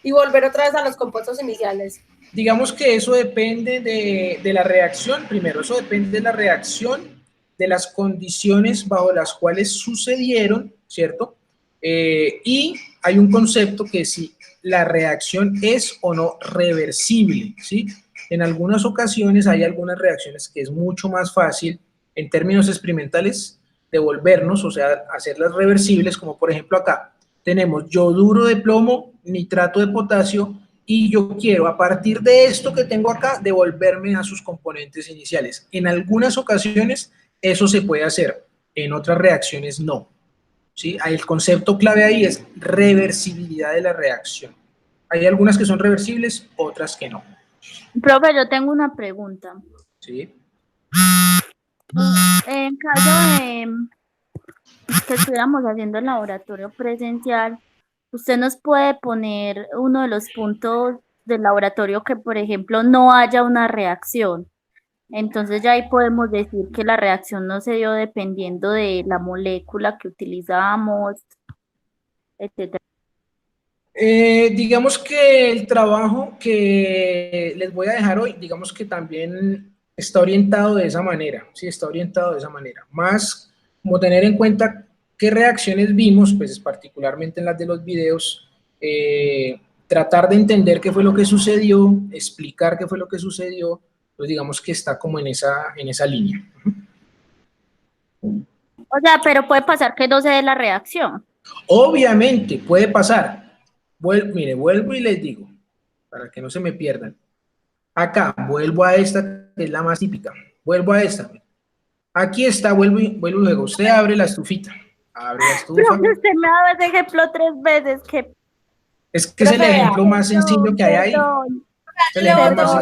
Y volver otra vez a los compuestos iniciales. Digamos que eso depende de la reacción, primero, eso depende de la reacción, de las condiciones bajo las cuales sucedieron, ¿cierto? Y hay un concepto que si la reacción es o no reversible, ¿sí? En algunas ocasiones hay algunas reacciones que es mucho más fácil, en términos experimentales, devolvernos, o sea, hacerlas reversibles, como por ejemplo acá, tenemos yoduro de plomo, nitrato de potasio, y yo quiero, a partir de esto que tengo acá, devolverme a sus componentes iniciales. En algunas ocasiones eso se puede hacer, en otras reacciones no. ¿Sí? El concepto clave ahí es reversibilidad de la reacción. Hay algunas que son reversibles, otras que no. Profe, yo tengo una pregunta. ¿Sí? En caso de que estuviéramos haciendo el laboratorio presencial, usted nos puede poner uno de los puntos del laboratorio que, por ejemplo, no haya una reacción. Entonces ya ahí podemos decir que la reacción no se dio dependiendo de la molécula que utilizamos, etcétera. Digamos que el trabajo que les voy a dejar hoy, digamos que también está orientado de esa manera, sí, está orientado de esa manera. Más como tener en cuenta qué reacciones vimos, pues particularmente en las de los videos, tratar de entender qué fue lo que sucedió, explicar qué fue lo que sucedió, pues digamos que está como en esa línea. O sea, pero puede pasar que no se dé la reacción. Obviamente, puede pasar. Mire, vuelvo y les digo, para que no se me pierdan. Acá, vuelvo a esta, que es la más típica. Vuelvo a esta. Aquí está, vuelvo y luego. Usted abre la estufita. Abre la estufa. Pero usted me ha dado ese ejemplo 3 veces. Es que es el ejemplo más sencillo que hay ahí. Yo le voy a dar una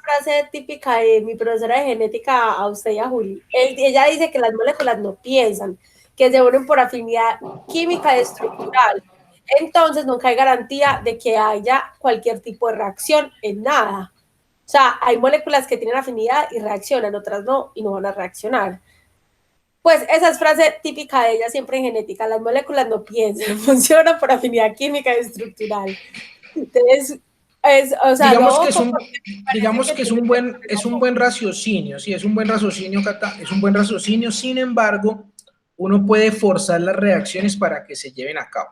frase típica de mi profesora de genética, a usted y a Juli. Ella dice que las moléculas no piensan, que se unen por afinidad química y estructural. Entonces nunca hay garantía de que haya cualquier tipo de reacción en nada. O sea, hay moléculas que tienen afinidad y reaccionan, otras no, y no van a reaccionar. Pues esa es frase típica de ella siempre en genética. Las moléculas no piensan, funcionan por afinidad química y estructural. Entonces, o sea, digamos que es un buen raciocinio, sí, es un buen raciocinio, Cata, es un buen raciocinio. Sin embargo, uno puede forzar las reacciones para que se lleven a cabo.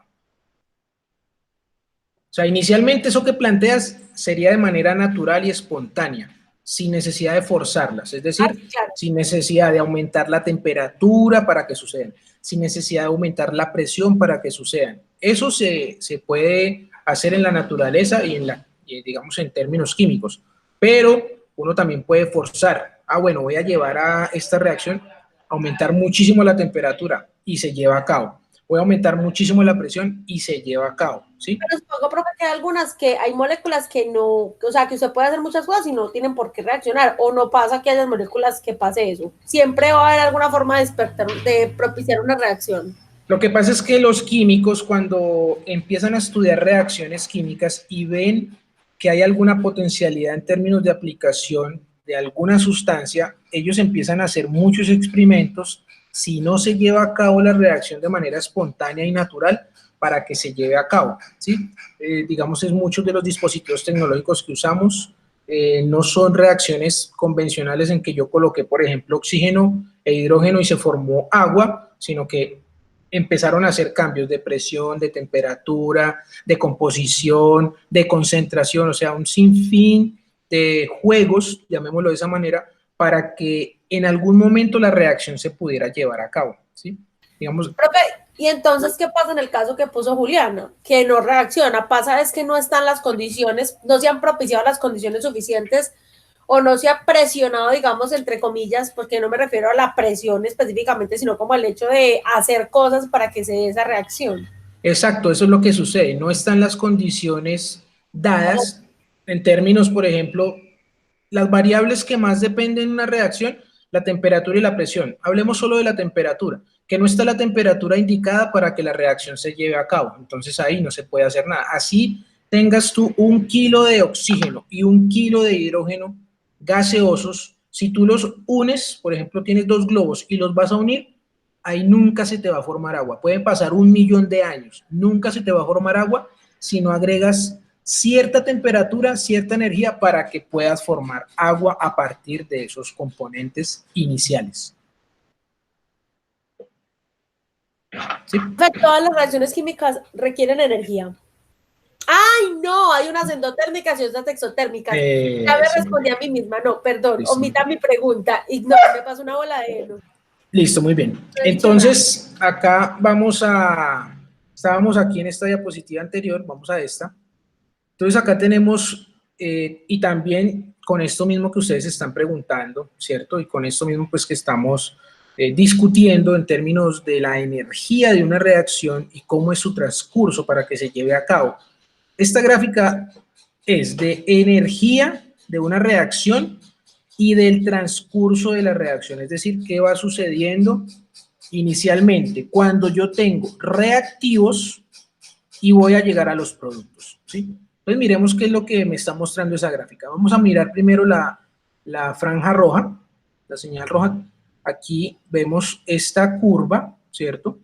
O sea, inicialmente eso que planteas sería de manera natural y espontánea, sin necesidad de forzarlas, es decir, claro, sin necesidad de aumentar la temperatura para que sucedan, sin necesidad de aumentar la presión para que sucedan. Eso se puede hacer en la naturaleza y digamos en términos químicos, pero uno también puede forzar. Bueno, voy a llevar a esta reacción aumentar muchísimo la temperatura y se lleva a cabo. Voy a aumentar muchísimo la presión y se lleva a cabo, ¿sí? Pero supongo, profe, que hay algunas que hay moléculas que no, o sea, que usted puede hacer muchas cosas y no tienen por qué reaccionar, o no pasa que haya moléculas que pase eso. Siempre va a haber alguna forma de despertar, de propiciar una reacción. Lo que pasa es que los químicos, cuando empiezan a estudiar reacciones químicas y ven que hay alguna potencialidad en términos de aplicación de alguna sustancia, ellos empiezan a hacer muchos experimentos. Si no se lleva a cabo la reacción de manera espontánea y natural, para que se lleve a cabo, ¿sí? Digamos, es muchos de los dispositivos tecnológicos que usamos no son reacciones convencionales en que yo coloqué, por ejemplo, oxígeno e hidrógeno y se formó agua, sino que empezaron a hacer cambios de presión, de temperatura, de composición, de concentración, o sea, un sinfín de juegos, llamémoslo de esa manera, para que en algún momento la reacción se pudiera llevar a cabo, ¿sí? Digamos. Profe, y entonces, ¿qué pasa en el caso que puso Juliana? Que no reacciona, pasa es que no están las condiciones, no se han propiciado las condiciones suficientes o no se ha presionado, digamos, entre comillas, porque no me refiero a la presión específicamente, sino como el hecho de hacer cosas para que se dé esa reacción. Exacto, eso es lo que sucede, no están las condiciones dadas en términos, por ejemplo, las variables que más dependen de una reacción, la temperatura y la presión. Hablemos solo de la temperatura, que no está la temperatura indicada para que la reacción se lleve a cabo, entonces ahí no se puede hacer nada. Así tengas tú 1 kilo de oxígeno y 1 kilo de hidrógeno gaseosos, si tú los unes, por ejemplo, tienes 2 globos y los vas a unir, ahí nunca se te va a formar agua. Pueden pasar 1.000.000 de años, nunca se te va a formar agua si no agregas cierta temperatura, cierta energía para que puedas formar agua a partir de esos componentes iniciales. ¿Sí? Todas las reacciones químicas requieren energía. ¡Ay, no! Hay unas endotérmicas y otras exotérmicas. Ya me respondí a mí misma. No, perdón, listo. Omita mi pregunta. Ignora, me pasó una bola de heno. Listo, muy bien. Entonces, acá vamos a... Estábamos aquí en esta diapositiva anterior, vamos a esta. Entonces, acá tenemos, y también con esto mismo que ustedes están preguntando, ¿cierto? Y con esto mismo, pues, que estamos discutiendo en términos de la energía de una reacción y cómo es su transcurso para que se lleve a cabo. Esta gráfica es de energía de una reacción y del transcurso de la reacción, es decir, qué va sucediendo inicialmente cuando yo tengo reactivos y voy a llegar a los productos, ¿sí? Entonces miremos qué es lo que me está mostrando esa gráfica. Vamos a mirar primero la franja roja, la señal roja. Aquí vemos esta curva, ¿cierto?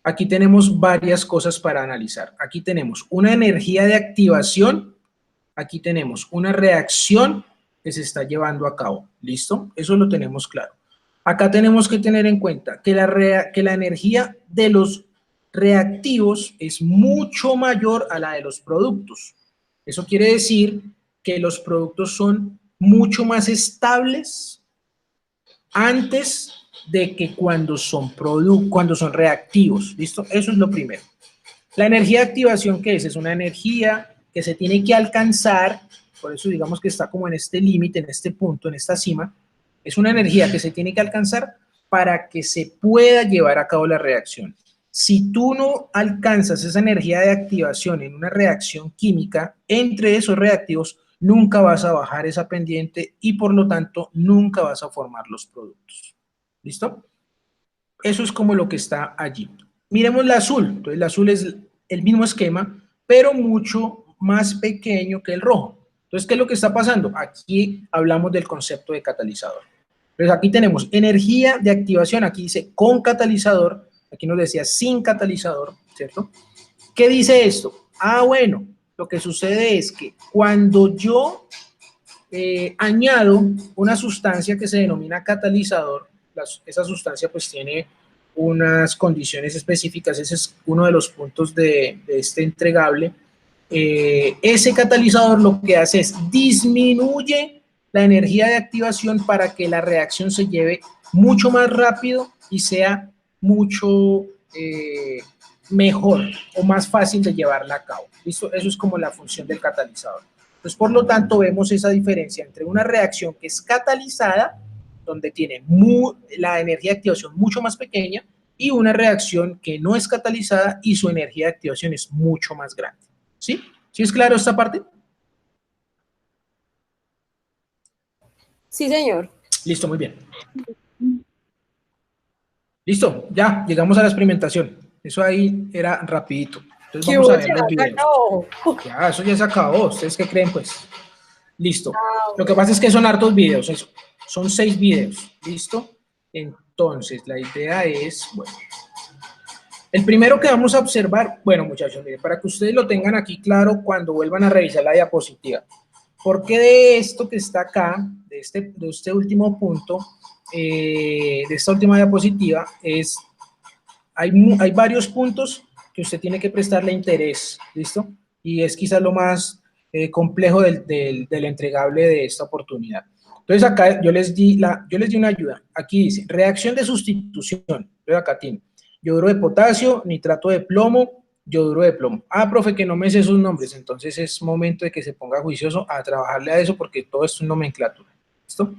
Aquí tenemos varias cosas para analizar. Aquí tenemos una energía de activación, aquí tenemos una reacción que se está llevando a cabo, ¿listo? Eso lo tenemos claro. Acá tenemos que tener en cuenta que la energía de los reactivos es mucho mayor a la de los productos. Eso quiere decir que los productos son mucho más estables antes de que cuando son reactivos, ¿listo? Eso es lo primero. La energía de activación, ¿qué es? Es una energía que se tiene que alcanzar, por eso digamos que está como en este límite, en este punto, en esta cima. Es una energía que se tiene que alcanzar para que se pueda llevar a cabo la reacción. Si tú no alcanzas esa energía de activación en una reacción química, entre esos reactivos, nunca vas a bajar esa pendiente y por lo tanto nunca vas a formar los productos. ¿Listo? Eso es como lo que está allí. Miremos la azul. Entonces el azul es el mismo esquema, pero mucho más pequeño que el rojo. Entonces, ¿qué es lo que está pasando? Aquí hablamos del concepto de catalizador. Entonces aquí tenemos energía de activación, aquí dice con catalizador, aquí nos decía sin catalizador, ¿cierto? ¿Qué dice esto? Ah, bueno, lo que sucede es que cuando yo añado una sustancia que se denomina catalizador, esa sustancia pues tiene unas condiciones específicas, ese es uno de los puntos de este entregable. Ese catalizador lo que hace es disminuye la energía de activación para que la reacción se lleve mucho más rápido y sea mucho mejor o más fácil de llevarla a cabo. ¿Listo? Eso es como la función del catalizador. Entonces, por lo tanto, vemos esa diferencia entre una reacción que es catalizada donde tiene la energía de activación mucho más pequeña, y una reacción que no es catalizada y su energía de activación es mucho más grande. ¿Sí? ¿Sí es claro esta parte? Sí, señor. Listo, muy bien. Listo, ya llegamos a la experimentación. Eso ahí era rapidito. Entonces ¿Qué vamos hubo? a Ya ver los se videos. acabó. Ya, eso ya se acabó. ¿Ustedes qué creen, pues? Listo. Ah, Lo que pasa es que son hartos videos, eso. Son 6 videos. ¿Listo? Entonces, la idea es, bueno, el primero que vamos a observar, bueno, muchachos, miren, para que ustedes lo tengan aquí claro cuando vuelvan a revisar la diapositiva. ¿Por qué de esto que está acá, de este último punto, de esta última diapositiva, hay varios puntos que usted tiene que prestarle interés, ¿listo? Y es quizás lo más complejo del entregable de esta oportunidad. Entonces acá yo les di una ayuda. Aquí dice, reacción de sustitución. Entonces acá tiene yoduro de potasio, nitrato de plomo, yoduro de plomo. Ah, profe, que no me sé sus nombres, entonces es momento de que se ponga juicioso a trabajarle a eso porque todo esto es nomenclatura. ¿Listo?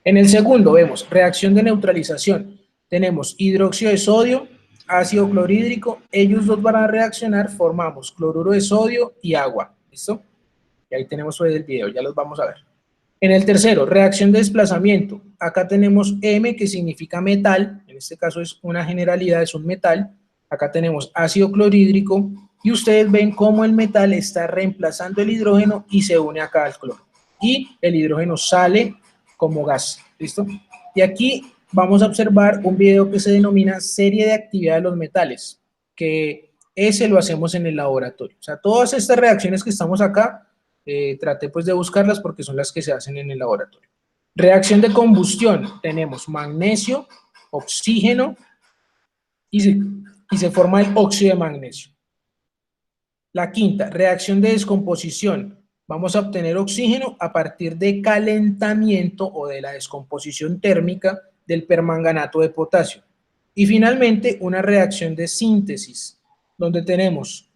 En el segundo vemos reacción de neutralización. Tenemos hidróxido de sodio, ácido clorhídrico, ellos dos van a reaccionar, formamos cloruro de sodio y agua. ¿Listo? Y ahí tenemos el video, ya los vamos a ver. En el tercero, reacción de desplazamiento. Acá tenemos M, que significa metal, en este caso es una generalidad, es un metal. Acá tenemos ácido clorhídrico y ustedes ven cómo el metal está reemplazando el hidrógeno y se une acá al cloro. Y el hidrógeno sale como gas, ¿listo? Y aquí vamos a observar un video que se denomina serie de actividad de los metales, que ese lo hacemos en el laboratorio. O sea, todas estas reacciones que estamos acá, traté pues de buscarlas porque son las que se hacen en el laboratorio. Reacción de combustión, tenemos magnesio, oxígeno y se forma el óxido de magnesio. La quinta, reacción de descomposición. Vamos a obtener oxígeno a partir de calentamiento o de la descomposición térmica del permanganato de potasio. Y finalmente, una reacción de síntesis, donde tenemos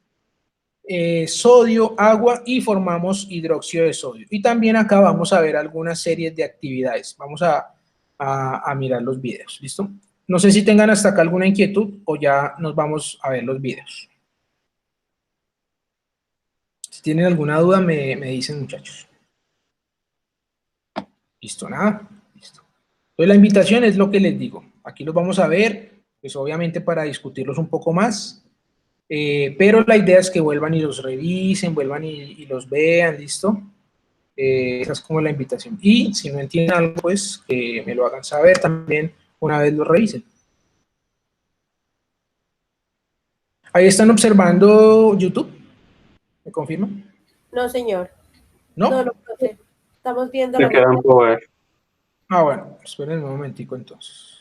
sodio, agua y formamos hidróxido de sodio. Y también acá vamos a ver algunas series de actividades. Vamos a mirar los videos, ¿listo? No sé si tengan hasta acá alguna inquietud o ya nos vamos a ver los videos. Si tienen alguna duda me dicen, muchachos. Listo, nada. Listo. Entonces la invitación es lo que les digo. Aquí los vamos a ver, pues obviamente para discutirlos un poco más. Pero la idea es que vuelvan y los revisen, vuelvan y los vean, ¿listo? Esa es como la invitación. Y si no entienden algo, pues que me lo hagan saber también una vez lo revisen. Ahí están observando YouTube. ¿Me confirman? no, señor. ¿No? No, profe. Estamos viendo Se la quedan por ver. Ah, bueno, esperen un momentico entonces.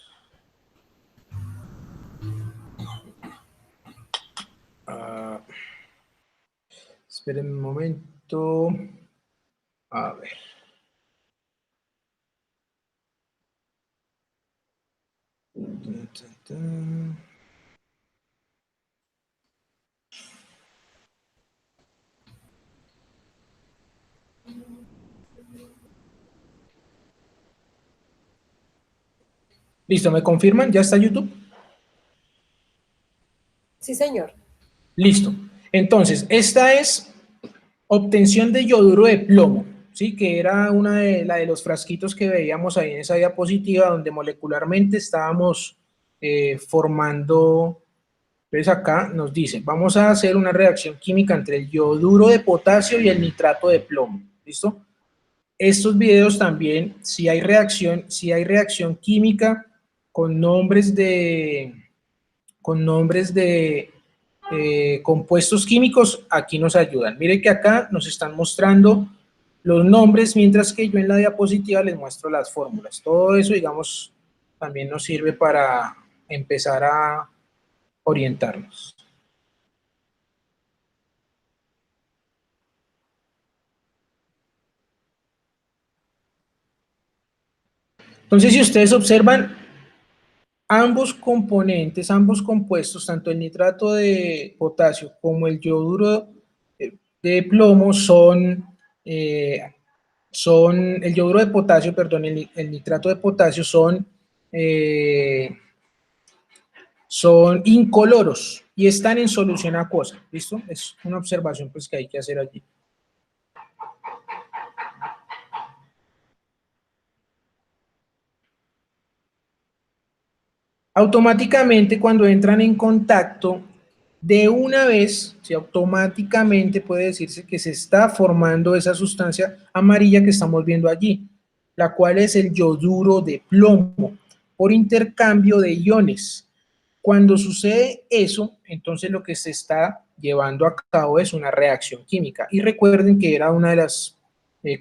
Esperen un momento. A ver. Listo, ¿me confirman? ¿Ya está YouTube? Sí, señor. Listo. Entonces, esta es obtención de yoduro de plomo, ¿sí? Que era la de los frasquitos que veíamos ahí en esa diapositiva, donde molecularmente estábamos formando. Entonces acá nos dice, vamos a hacer una reacción química entre el yoduro de potasio y el nitrato de plomo, ¿listo? Estos videos también, si hay reacción química con nombres de compuestos químicos, aquí nos ayudan. Miren que acá nos están mostrando los nombres, mientras que yo en la diapositiva les muestro las fórmulas. Todo eso, digamos, también nos sirve para empezar a orientarnos. Entonces, si ustedes observan, ambos componentes, ambos compuestos, tanto el nitrato de potasio como el yoduro de plomo, son el yoduro de potasio, perdón, el nitrato de potasio son incoloros y están en solución acuosa, ¿listo? Es una observación pues que hay que hacer allí. Automáticamente cuando entran en contacto, de una vez, ¿sí? Automáticamente puede decirse que se está formando esa sustancia amarilla que estamos viendo allí, la cual es el yoduro de plomo, por intercambio de iones. Cuando sucede eso, entonces lo que se está llevando a cabo es una reacción química. Y recuerden que era una de las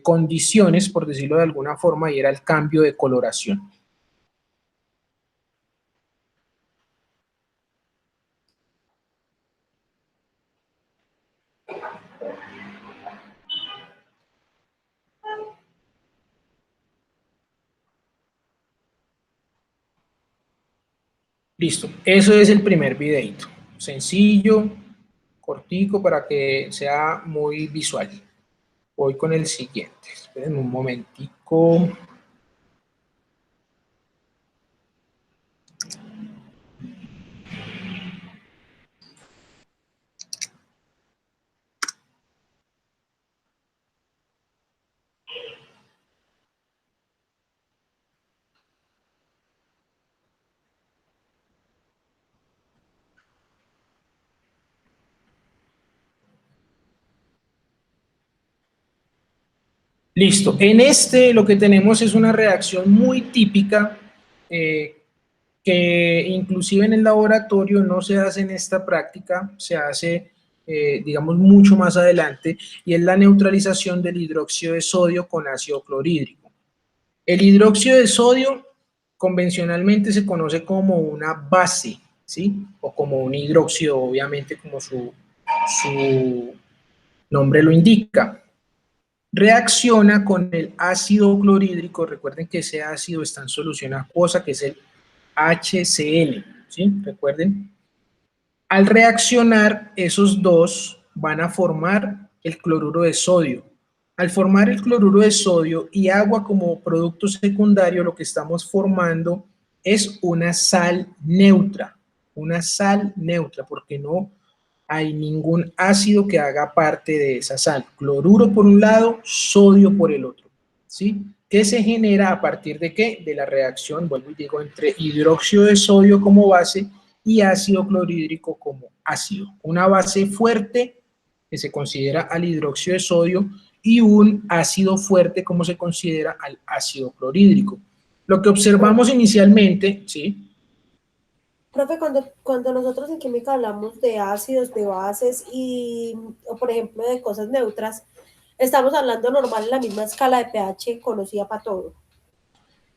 condiciones, por decirlo de alguna forma, y era el cambio de coloración. Listo, eso es el primer videito. Sencillo, cortico, para que sea muy visual. Voy con el siguiente. Esperen un momentico. Listo. En este lo que tenemos es una reacción muy típica que inclusive en el laboratorio no se hace en esta práctica, se hace, digamos, mucho más adelante, y es la neutralización del hidróxido de sodio con ácido clorhídrico. El hidróxido de sodio convencionalmente se conoce como una base, ¿sí? O como un hidróxido, obviamente, como su nombre lo indica. Reacciona con el ácido clorhídrico, recuerden que ese ácido está en solución acuosa, que es el HCl, ¿sí? Recuerden. Al reaccionar, esos dos van a formar el cloruro de sodio. Al formar el cloruro de sodio y agua como producto secundario, lo que estamos formando es una sal neutra, porque no hay ningún ácido que haga parte de esa sal. Cloruro por un lado, sodio por el otro, ¿sí? ¿Qué se genera a partir de qué? De la reacción, vuelvo y digo, entre hidróxido de sodio como base y ácido clorhídrico como ácido. Una base fuerte que se considera al hidróxido de sodio y un ácido fuerte como se considera al ácido clorhídrico. Lo que observamos inicialmente, ¿sí? Profe, cuando nosotros en química hablamos de ácidos, de bases y, o por ejemplo, de cosas neutras, estamos hablando normal en la misma escala de pH conocida para todo.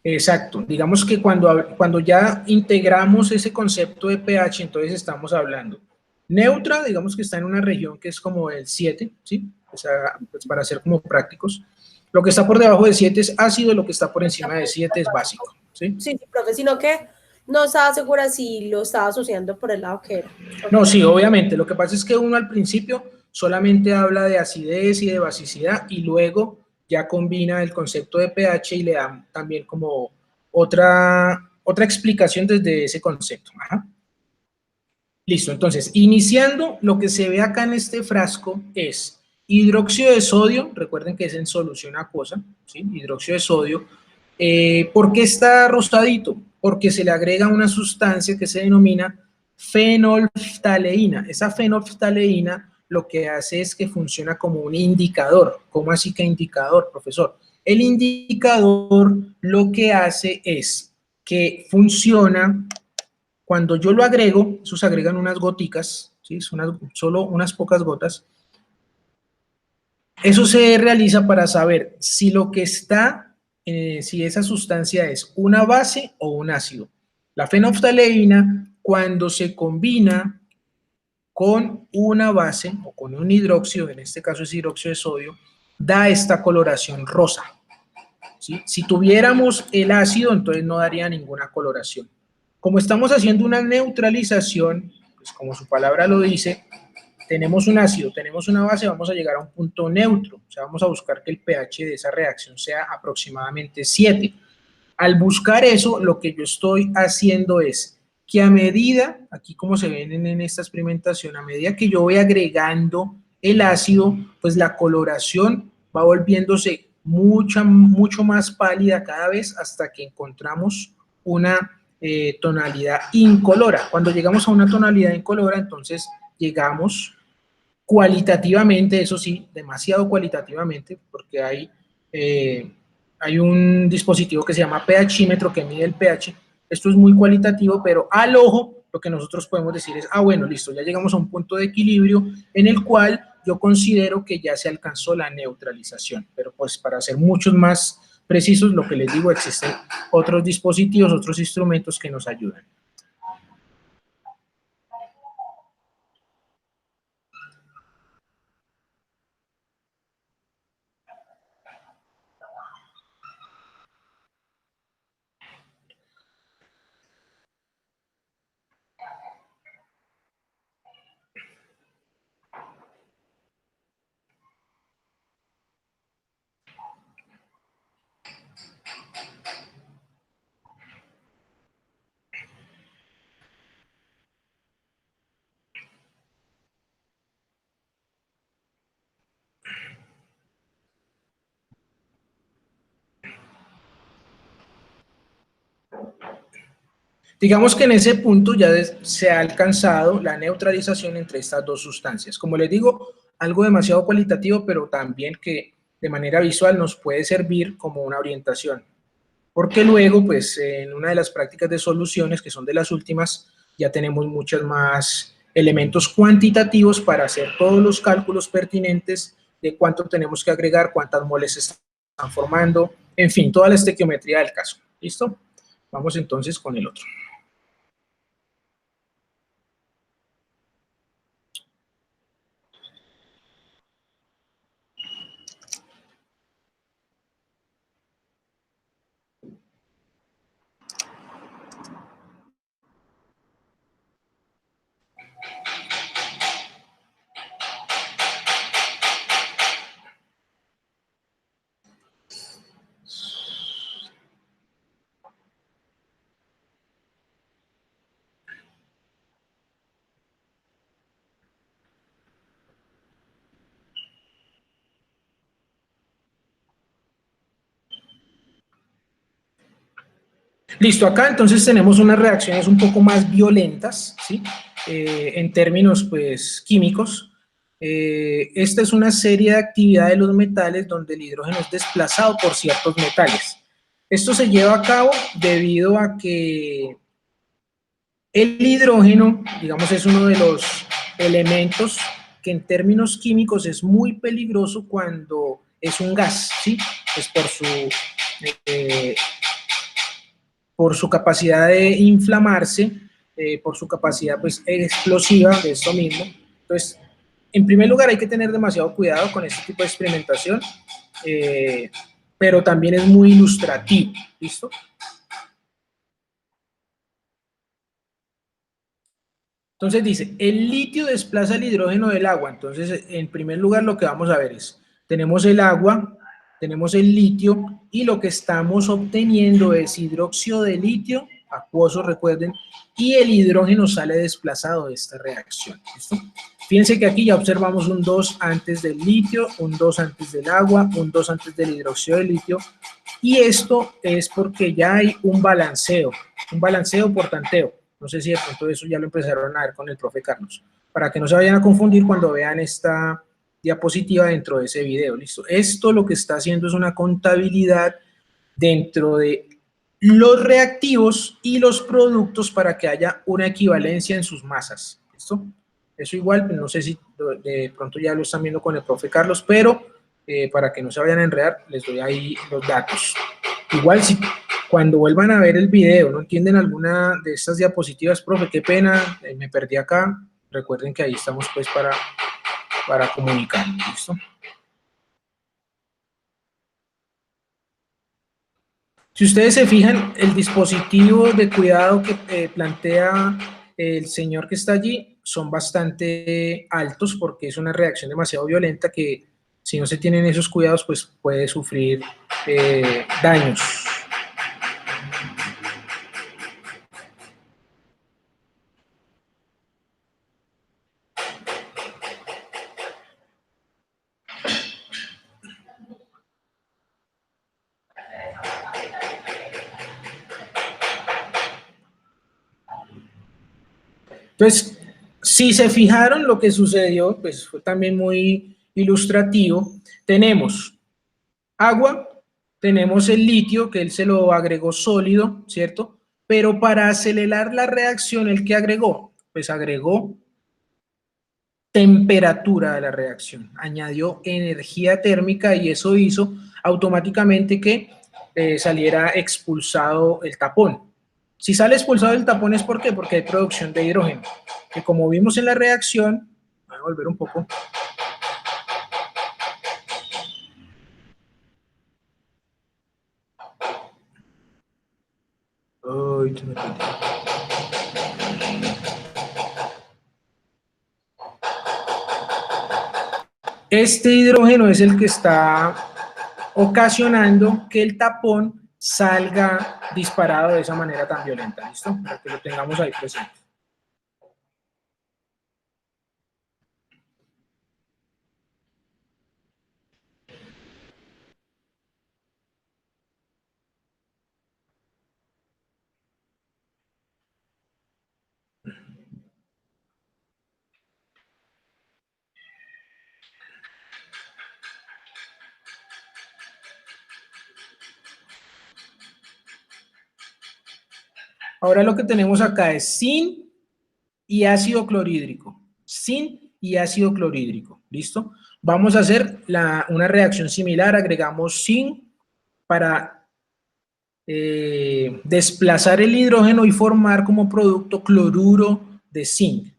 Exacto, digamos que cuando ya integramos ese concepto de pH, entonces estamos hablando neutra, digamos que está en una región que es como el 7, ¿sí? O sea, pues para ser como prácticos. Lo que está por debajo de 7 es ácido, lo que está por encima de 7 es básico, ¿sí? Sí, profe, sino que no estaba segura si lo estaba asociando por el lado que era. No, sí, obviamente. Lo que pasa es que uno al principio solamente habla de acidez y de basicidad y luego ya combina el concepto de pH y le da también como otra explicación desde ese concepto. Ajá. Listo, entonces, iniciando, lo que se ve acá en este frasco es hidróxido de sodio, recuerden que es en solución acuosa, ¿sí? Hidróxido de sodio. ¿Por qué está rosadito? Porque se le agrega una sustancia que se denomina fenolftaleína. Esa fenolftaleína lo que hace es que funciona como un indicador. ¿Cómo así que indicador, profesor? El indicador lo que hace es que funciona cuando yo lo agrego, esos agregan unas goticas, ¿sí? Solo unas pocas gotas. Eso se realiza para saber si lo que está, si esa sustancia es una base o un ácido. La fenolftaleína, cuando se combina con una base o con un hidróxido, en este caso es hidróxido de sodio, da esta coloración rosa, ¿sí? Si tuviéramos el ácido, entonces no daría ninguna coloración. Como estamos haciendo una neutralización, pues como su palabra lo dice, tenemos un ácido, tenemos una base, vamos a llegar a un punto neutro, o sea, vamos a buscar que el pH de esa reacción sea aproximadamente 7. Al buscar eso, lo que yo estoy haciendo es que a medida, aquí como se ven en esta experimentación, a medida que yo voy agregando el ácido, pues la coloración va volviéndose mucho más pálida cada vez hasta que encontramos una tonalidad incolora. Cuando llegamos a una tonalidad incolora, entonces llegamos cualitativamente, eso sí, demasiado cualitativamente, porque hay un dispositivo que se llama pHímetro que mide el pH. Esto es muy cualitativo, pero al ojo lo que nosotros podemos decir es, bueno, listo, ya llegamos a un punto de equilibrio en el cual yo considero que ya se alcanzó la neutralización, pero pues para ser muchos más precisos, lo que les digo, existen otros dispositivos, otros instrumentos que nos ayudan. Digamos que en ese punto ya se ha alcanzado la neutralización entre estas dos sustancias. Como les digo, algo demasiado cualitativo, pero también que de manera visual nos puede servir como una orientación. Porque luego, pues, en una de las prácticas de soluciones, que son de las últimas, ya tenemos muchos más elementos cuantitativos para hacer todos los cálculos pertinentes de cuánto tenemos que agregar, cuántas moles se están formando, en fin, toda la estequiometría del caso. ¿Listo? Vamos entonces con el otro. Listo, acá entonces tenemos unas reacciones un poco más violentas, ¿sí? En términos, pues, químicos. Esta es una serie de actividad de los metales donde el hidrógeno es desplazado por ciertos metales. Esto se lleva a cabo debido a que el hidrógeno, digamos, es uno de los elementos que en términos químicos es muy peligroso cuando es un gas, ¿sí? Es por su capacidad de inflamarse, por su capacidad pues explosiva de esto mismo. Entonces, en primer lugar hay que tener demasiado cuidado con este tipo de experimentación, pero también es muy ilustrativo, ¿listo? Entonces dice, el litio desplaza el hidrógeno del agua. Entonces, en primer lugar lo que vamos a ver es, tenemos el agua, tenemos el litio y lo que estamos obteniendo es hidróxido de litio, acuoso, recuerden, y el hidrógeno sale desplazado de esta reacción. ¿Listo? Fíjense que aquí ya observamos un 2 antes del litio, un 2 antes del agua, un 2 antes del hidróxido de litio, y esto es porque ya hay un balanceo por tanteo. No sé si de pronto eso ya lo empezaron a ver con el profe Carlos, para que no se vayan a confundir cuando vean esta diapositiva dentro de ese video, ¿listo? Esto lo que está haciendo es una contabilidad dentro de los reactivos y los productos para que haya una equivalencia en sus masas, ¿listo? Eso igual, no sé si de pronto ya lo están viendo con el profe Carlos, pero para que no se vayan a enredar, les doy ahí los datos. Igual si cuando vuelvan a ver el video no entienden alguna de estas diapositivas, profe, qué pena, me perdí acá, recuerden que ahí estamos pues para comunicar, ¿listo? Si ustedes se fijan, el dispositivo de cuidado que plantea el señor que está allí son bastante altos porque es una reacción demasiado violenta que si no se tienen esos cuidados, pues puede sufrir daños. Entonces, si se fijaron, lo que sucedió, pues fue también muy ilustrativo. Tenemos agua, tenemos el litio, que él se lo agregó sólido, ¿cierto? Pero para acelerar la reacción, ¿el que agregó? Pues agregó temperatura de la reacción, añadió energía térmica y eso hizo automáticamente que saliera expulsado el tapón. Si sale expulsado el tapón es ¿por qué? Porque hay producción de hidrógeno, que como vimos en la reacción, voy a volver un poco. Este hidrógeno es el que está ocasionando que el tapón salga disparado de esa manera tan violenta, ¿listo? Para que lo tengamos ahí presente. Ahora lo que tenemos acá es zinc y ácido clorhídrico. Zinc y ácido clorhídrico, ¿listo? Vamos a hacer una reacción similar, agregamos zinc para desplazar el hidrógeno y formar como producto cloruro de zinc.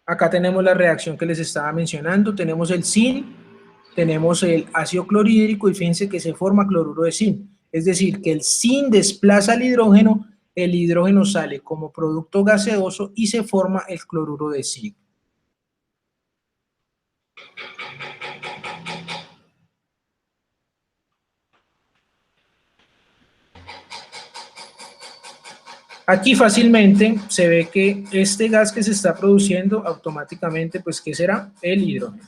Acá tenemos la reacción que les estaba mencionando, tenemos el zinc, tenemos el ácido clorhídrico y fíjense que se forma cloruro de zinc. Es decir, que el zinc desplaza el hidrógeno sale como producto gaseoso y se forma el cloruro de zinc. Aquí fácilmente se ve que este gas que se está produciendo automáticamente, pues, ¿qué será? El hidrógeno.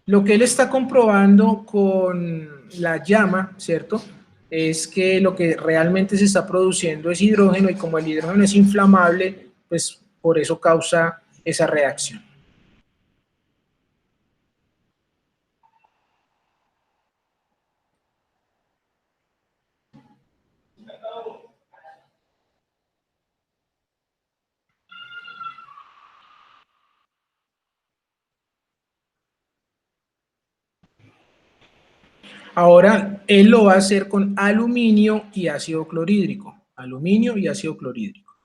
Lo que él está comprobando con la llama, ¿cierto? Es que lo que realmente se está produciendo es hidrógeno y como el hidrógeno es inflamable, pues por eso causa esa reacción. Ahora, él lo va a hacer con aluminio y ácido clorhídrico. Aluminio y ácido clorhídrico.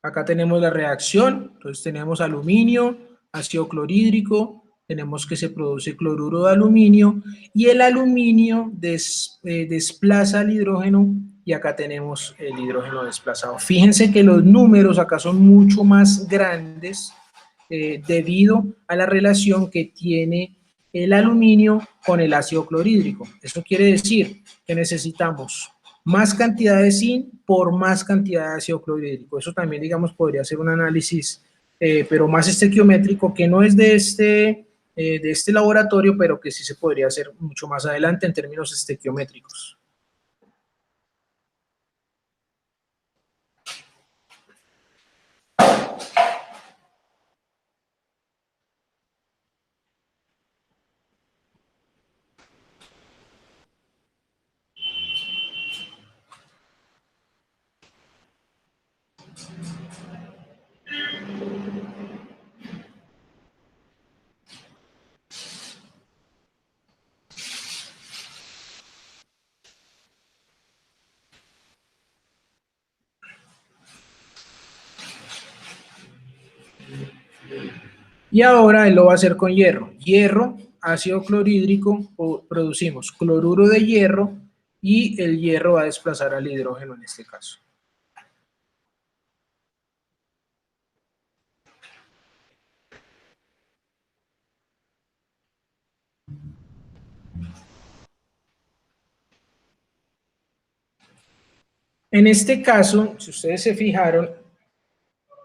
Acá tenemos la reacción, entonces tenemos aluminio, ácido clorhídrico, tenemos que se produce cloruro de aluminio y el aluminio desplaza el hidrógeno y acá tenemos el hidrógeno desplazado. Fíjense que los números acá son mucho más grandes debido a la relación que tiene el aluminio con el ácido clorhídrico. Eso quiere decir que necesitamos más cantidad de zinc por más cantidad de ácido clorhídrico. Eso también, digamos, podría ser un análisis, pero más estequiométrico, que no es de este laboratorio, pero que sí se podría hacer mucho más adelante en términos estequiométricos. Y ahora él lo va a hacer con hierro. Hierro, ácido clorhídrico producimos cloruro de hierro y el hierro va a desplazar al hidrógeno en este caso. En este caso, si ustedes se fijaron,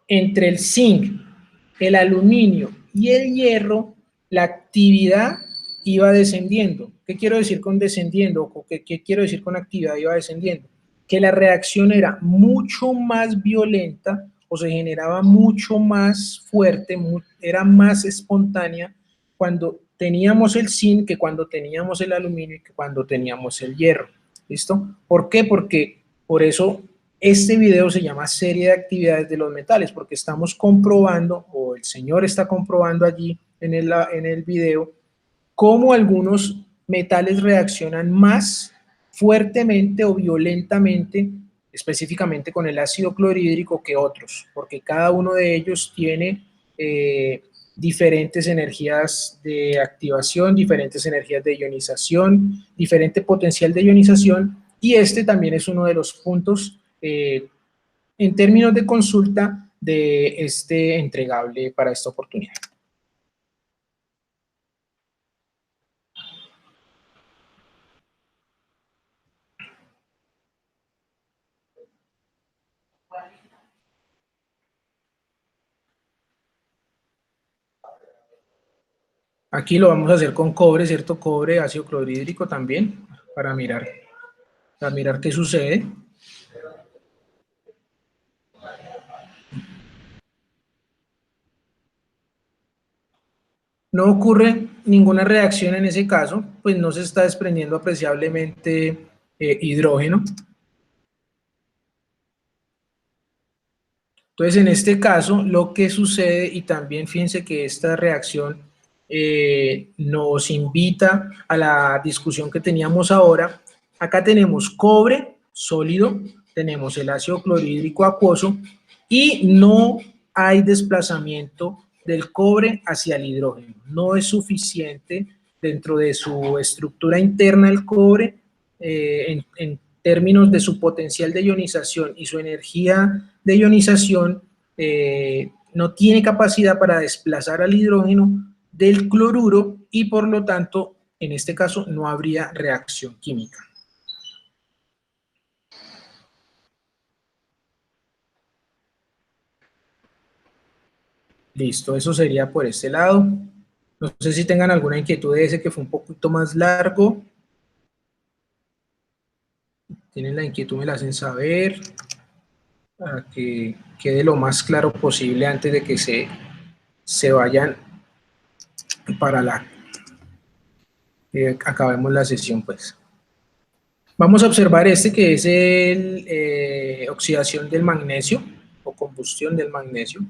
entre el zinc, el aluminio y el hierro, la actividad iba descendiendo. ¿Qué quiero decir con descendiendo? ¿Qué quiero decir con actividad iba descendiendo? Que la reacción era mucho más violenta o se generaba mucho más fuerte, era más espontánea cuando teníamos el zinc que cuando teníamos el aluminio y que cuando teníamos el hierro. ¿Listo? ¿Por qué? Porque por eso este video se llama serie de actividades de los metales, porque estamos comprobando, o el señor está comprobando allí en el video, cómo algunos metales reaccionan más fuertemente o violentamente, específicamente con el ácido clorhídrico, que otros, porque cada uno de ellos tiene diferentes energías de activación, diferentes energías de ionización, diferente potencial de ionización, y este también es uno de los puntos en términos de consulta de este entregable para esta oportunidad. Aquí lo vamos a hacer con cobre, ¿cierto? Cobre, ácido clorhídrico también, para mirar qué sucede. No ocurre ninguna reacción en ese caso, pues no se está desprendiendo apreciablemente hidrógeno. Entonces, en este caso, lo que sucede, y también fíjense que esta reacción nos invita a la discusión que teníamos ahora. Acá tenemos cobre sólido, tenemos el ácido clorhídrico acuoso y no hay desplazamiento del cobre hacia el hidrógeno. No es suficiente dentro de su estructura interna el cobre en términos de su potencial de ionización y su energía de ionización, no tiene capacidad para desplazar al hidrógeno del cloruro y por lo tanto, en este caso, no habría reacción química. Listo, eso sería por este lado. No sé si tengan alguna inquietud de ese que fue un poquito más largo. Tienen la inquietud, me la hacen saber para que quede lo más claro posible antes de que se vayan para acabemos la sesión, pues. Vamos a observar este que es el oxidación del magnesio o combustión del magnesio.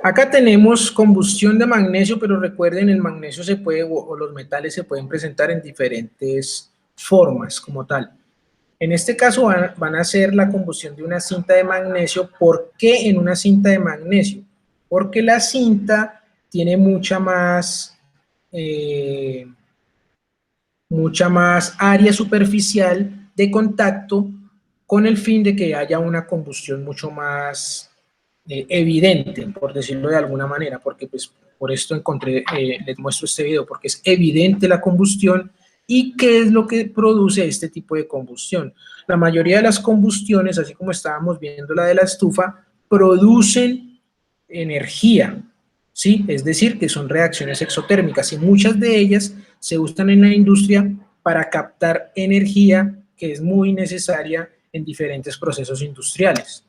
Acá tenemos combustión de magnesio, pero recuerden, el magnesio se puede, o los metales se pueden presentar en diferentes formas como tal. En este caso van a hacer la combustión de una cinta de magnesio. ¿Por qué en una cinta de magnesio? Porque la cinta tiene mucha más área superficial de contacto con el fin de que haya una combustión mucho más evidente, por decirlo de alguna manera, porque pues por esto les muestro este video, porque es evidente la combustión. ¿Y qué es lo que produce este tipo de combustión? La mayoría de las combustiones, así como estábamos viendo la de la estufa, producen energía, ¿sí? Es decir, que son reacciones exotérmicas y muchas de ellas se usan en la industria para captar energía que es muy necesaria en diferentes procesos industriales.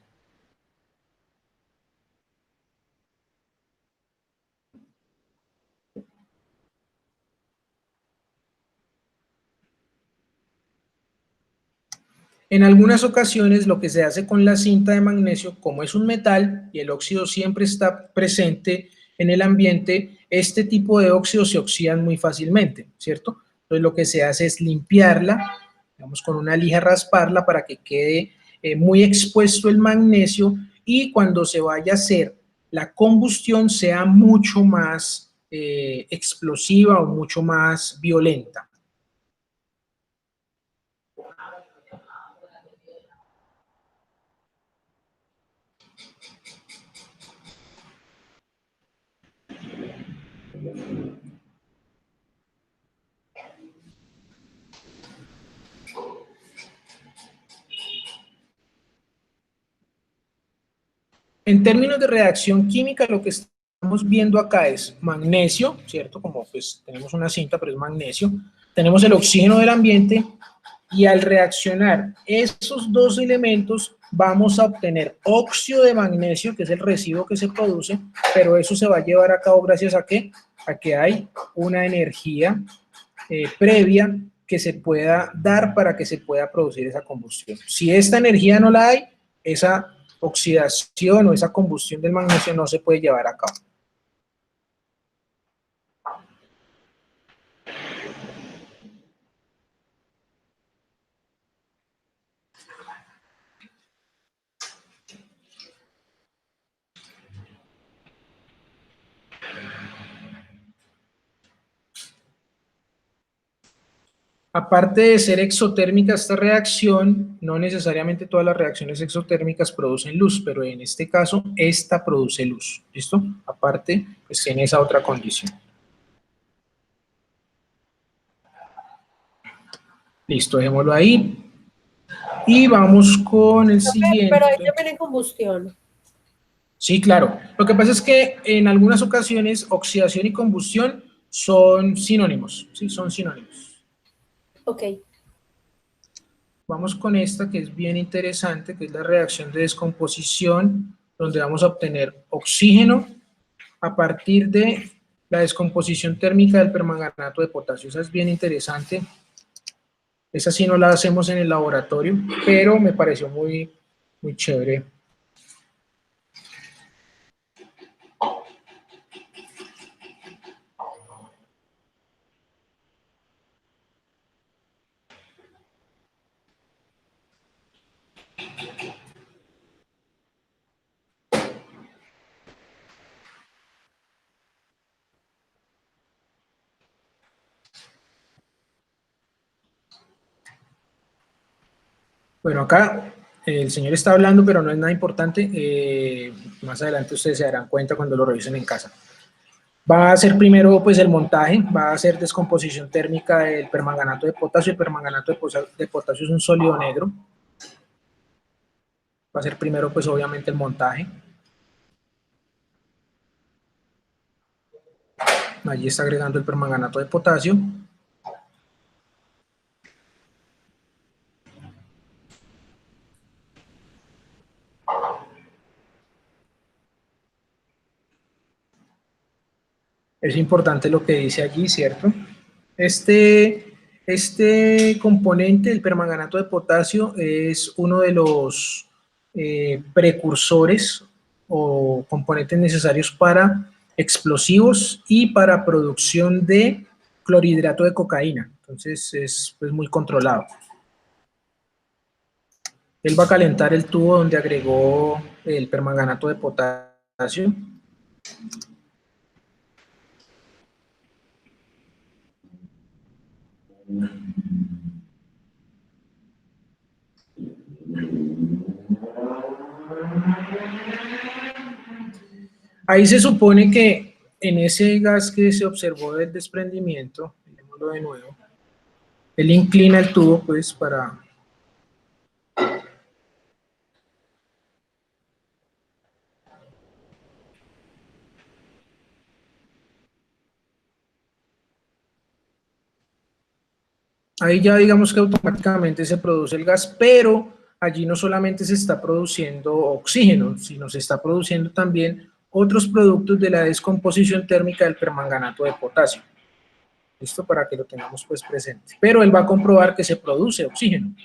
En algunas ocasiones lo que se hace con la cinta de magnesio, como es un metal y el óxido siempre está presente en el ambiente, este tipo de óxidos se oxidan muy fácilmente, ¿cierto? Entonces lo que se hace es limpiarla, digamos con una lija rasparla para que quede muy expuesto el magnesio y cuando se vaya a hacer la combustión sea mucho más explosiva o mucho más violenta. En términos de reacción química, lo que estamos viendo acá es magnesio, ¿cierto? Como pues tenemos una cinta, pero es magnesio. Tenemos el oxígeno del ambiente y al reaccionar esos dos elementos vamos a obtener óxido de magnesio, que es el residuo que se produce, pero eso se va a llevar a cabo gracias a ¿qué? A que hay una energía previa que se pueda dar para que se pueda producir esa combustión. Si esta energía no la hay, esa oxidación o esa combustión del magnesio no se puede llevar a cabo. Aparte de ser exotérmica esta reacción, no necesariamente todas las reacciones exotérmicas producen luz, pero en este caso, esta produce luz, ¿listo? Aparte, pues tiene esa otra condición. Listo, dejémoslo ahí. Y vamos con el siguiente. Pero ahí también hay combustión. Sí, claro. Lo que pasa es que en algunas ocasiones oxidación y combustión son sinónimos, ¿sí? Son sinónimos. Ok. Vamos con esta que es bien interesante, que es la reacción de descomposición, donde vamos a obtener oxígeno a partir de la descomposición térmica del permanganato de potasio. Esa es bien interesante. Esa sí no la hacemos en el laboratorio, pero me pareció muy chévere. Bueno, acá el señor está hablando, pero no es nada importante. Más adelante ustedes se darán cuenta cuando lo revisen en casa. Va a hacer primero pues el montaje, va a hacer descomposición térmica del permanganato de potasio. El permanganato de potasio es un sólido negro. Va a hacer primero pues obviamente el montaje. Allí está agregando el permanganato de potasio. Es importante lo que dice allí, ¿cierto? Este componente, el permanganato de potasio, es uno de los precursores o componentes necesarios para explosivos y para producción de clorhidrato de cocaína. Entonces es pues, muy controlado. Él va a calentar el tubo donde agregó el permanganato de potasio. Ahí se supone que en ese gas que se observó del desprendimiento, miremoslo de nuevo, él inclina el tubo pues para... Ahí ya digamos que automáticamente se produce el gas, pero allí no solamente se está produciendo oxígeno, sino se está produciendo también otros productos de la descomposición térmica del permanganato de potasio. Esto para que lo tengamos pues presente. Pero él va a comprobar que se produce oxígeno.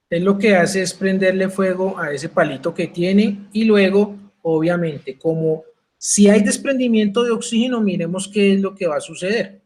Él lo que hace es prenderle fuego a ese palito que tiene y luego, obviamente, como si hay desprendimiento de oxígeno, miremos qué es lo que va a suceder.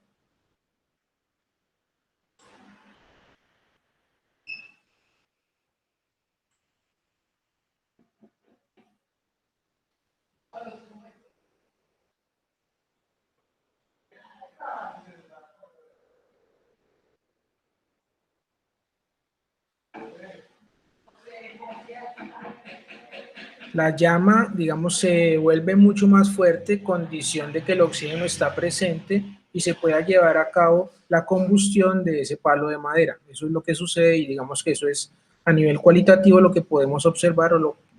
La llama, digamos, se vuelve mucho más fuerte, condición de que el oxígeno está presente y se pueda llevar a cabo la combustión de ese palo de madera. Eso es lo que sucede y digamos que eso es a nivel cualitativo lo que podemos observar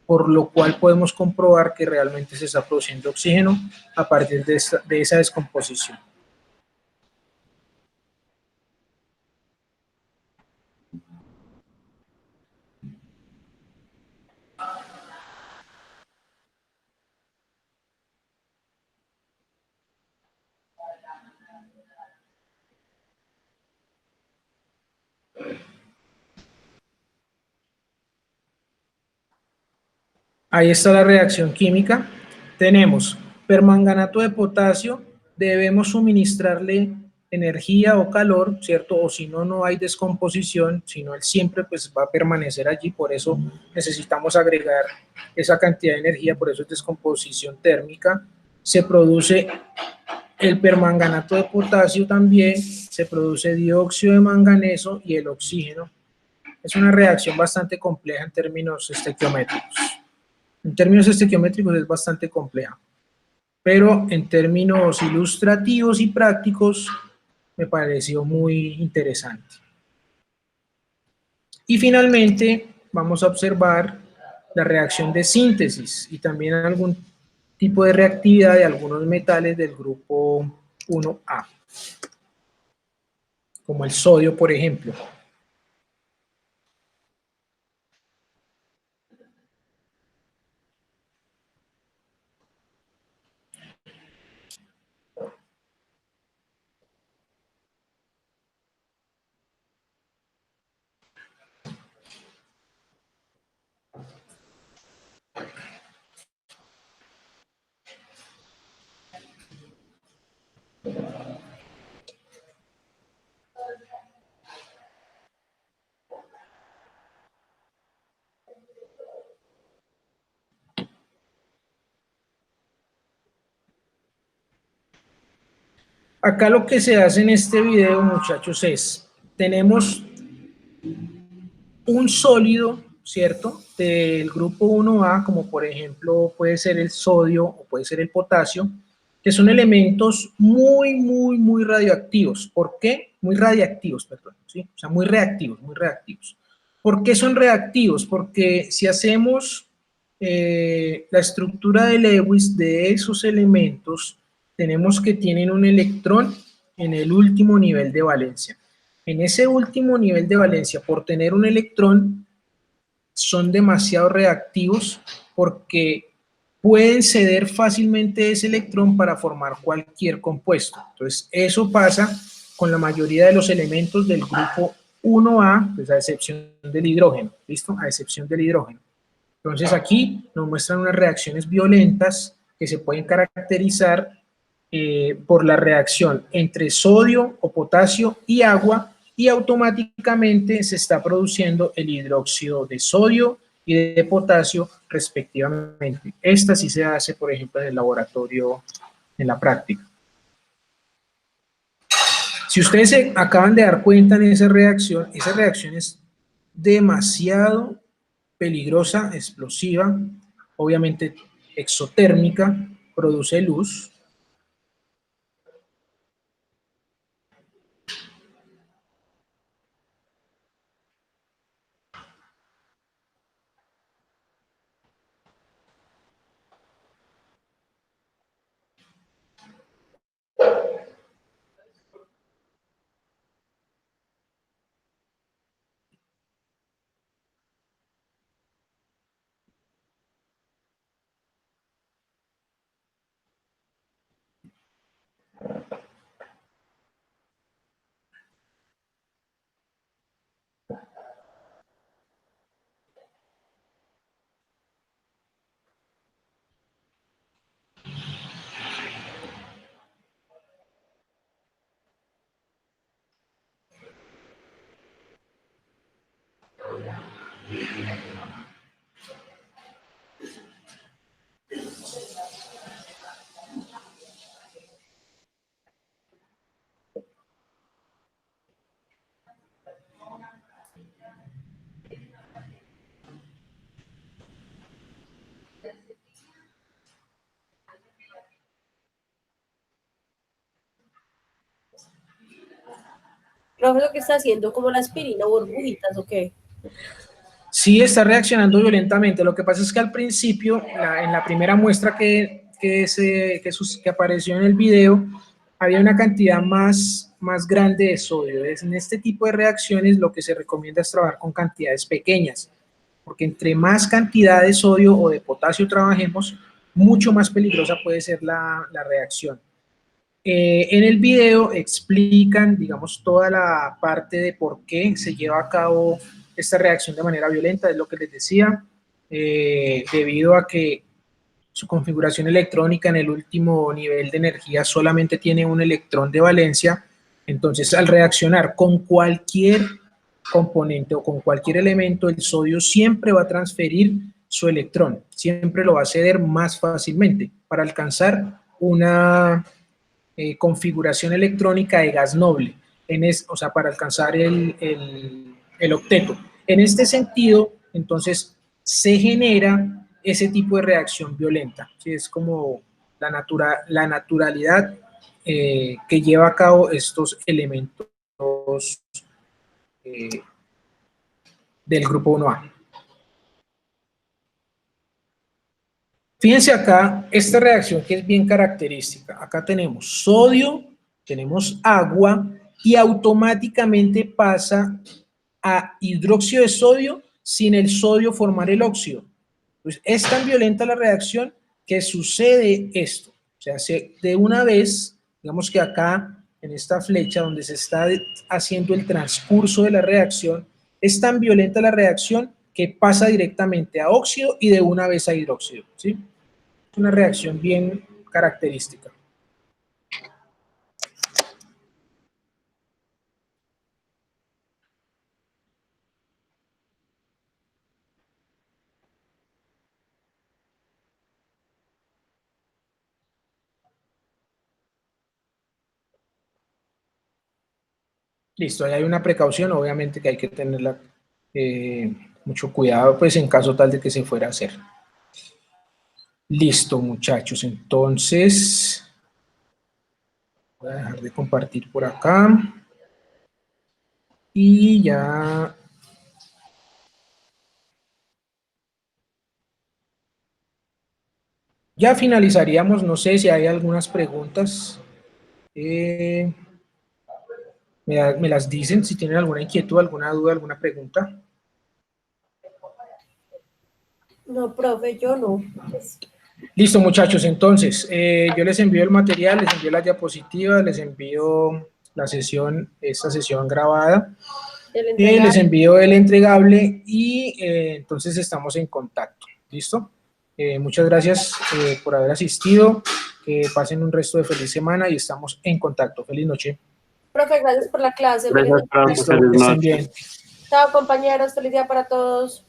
por lo cual podemos comprobar que realmente se está produciendo oxígeno a partir de esa descomposición. Ahí está la reacción química. Tenemos permanganato de potasio, debemos suministrarle energía o calor, ¿cierto? O si no, no hay descomposición, sino él siempre pues va a permanecer allí, por eso necesitamos agregar esa cantidad de energía, por eso es descomposición térmica. Se produce el permanganato de potasio también, se produce dióxido de manganeso y el oxígeno. Es una reacción bastante compleja en términos estequiométricos. En términos estequiométricos es bastante compleja, pero en términos ilustrativos y prácticos me pareció muy interesante. Y finalmente vamos a observar la reacción de síntesis y también algún tipo de reactividad de algunos metales del grupo 1A, como el sodio, por ejemplo. Acá lo que se hace en este video, muchachos, es, tenemos un sólido, ¿cierto? Del grupo 1A, como por ejemplo puede ser el sodio o puede ser el potasio, que son elementos muy radioactivos. ¿Por qué? Muy radiactivos, perdón, ¿sí? O sea, muy reactivos, muy reactivos. ¿Por qué son reactivos? Porque si hacemos la estructura de Lewis de esos elementos, tenemos que tienen un electrón en el último nivel de valencia. En ese último nivel de valencia, por tener un electrón, son demasiado reactivos porque pueden ceder fácilmente ese electrón para formar cualquier compuesto. Entonces, eso pasa con la mayoría de los elementos del grupo 1A, pues a excepción del hidrógeno, ¿listo? A excepción del hidrógeno. Entonces, aquí nos muestran unas reacciones violentas que se pueden caracterizar por la reacción entre sodio o potasio y agua, y automáticamente se está produciendo el hidróxido de sodio y de potasio respectivamente. Esta sí se hace, por ejemplo, en el laboratorio, en la práctica. Si ustedes se acaban de dar cuenta en esa reacción es demasiado peligrosa, explosiva, obviamente exotérmica, produce luz. Profe, lo que está haciendo como la aspirina, burbujitas, ¿o qué? Sí, está reaccionando violentamente. Lo que pasa es que al principio, en la primera muestra que apareció en el video, había una cantidad más grande de sodio. En este tipo de reacciones lo que se recomienda es trabajar con cantidades pequeñas, porque entre más cantidad de sodio o de potasio trabajemos, mucho más peligrosa puede ser la reacción. En el video explican, digamos, toda la parte de por qué se lleva a cabo esta reacción de manera violenta, es lo que les decía, debido a que su configuración electrónica en el último nivel de energía solamente tiene un electrón de valencia, entonces al reaccionar con cualquier componente o con cualquier elemento, el sodio siempre va a transferir su electrón, siempre lo va a ceder más fácilmente para alcanzar una configuración electrónica de gas noble, o sea, para alcanzar el octeto. En este sentido, entonces, se genera ese tipo de reacción violenta. ¿Sí? Es como la naturalidad que lleva a cabo estos elementos eh, del grupo 1A. Fíjense acá esta reacción que es bien característica. Acá tenemos sodio, tenemos agua y automáticamente pasa a hidróxido de sodio sin el sodio formar el óxido. Pues es tan violenta la reacción que sucede esto. O sea, de una vez, digamos que acá en esta flecha donde se está haciendo el transcurso de la reacción, es tan violenta la reacción que pasa directamente a óxido y de una vez a hidróxido, ¿sí? Es una reacción bien característica. Listo, ahí hay una precaución, obviamente que hay que tenerla mucho cuidado, pues en caso tal de que se fuera a hacer. Listo, muchachos, entonces voy a dejar de compartir por acá y ya finalizaríamos. No sé si hay algunas preguntas, me las dicen si tienen alguna inquietud, alguna duda, alguna pregunta. No, profe, yo no. Listo, muchachos, entonces, yo les envío el material, les envío las diapositivas, les envío la sesión, esta sesión grabada, El les entregable. envío el entregable y entonces estamos en contacto. ¿Listo? Muchas gracias por haber asistido, que pasen un resto de feliz semana y estamos en contacto. Feliz noche. Profe, gracias por la clase. Feliz Gracias, noche. profe. Listo, Feliz que estén noche. bien. Chao, compañeros. Feliz día para todos.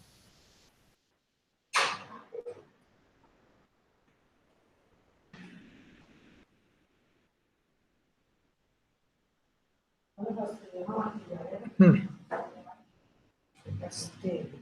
Hmm.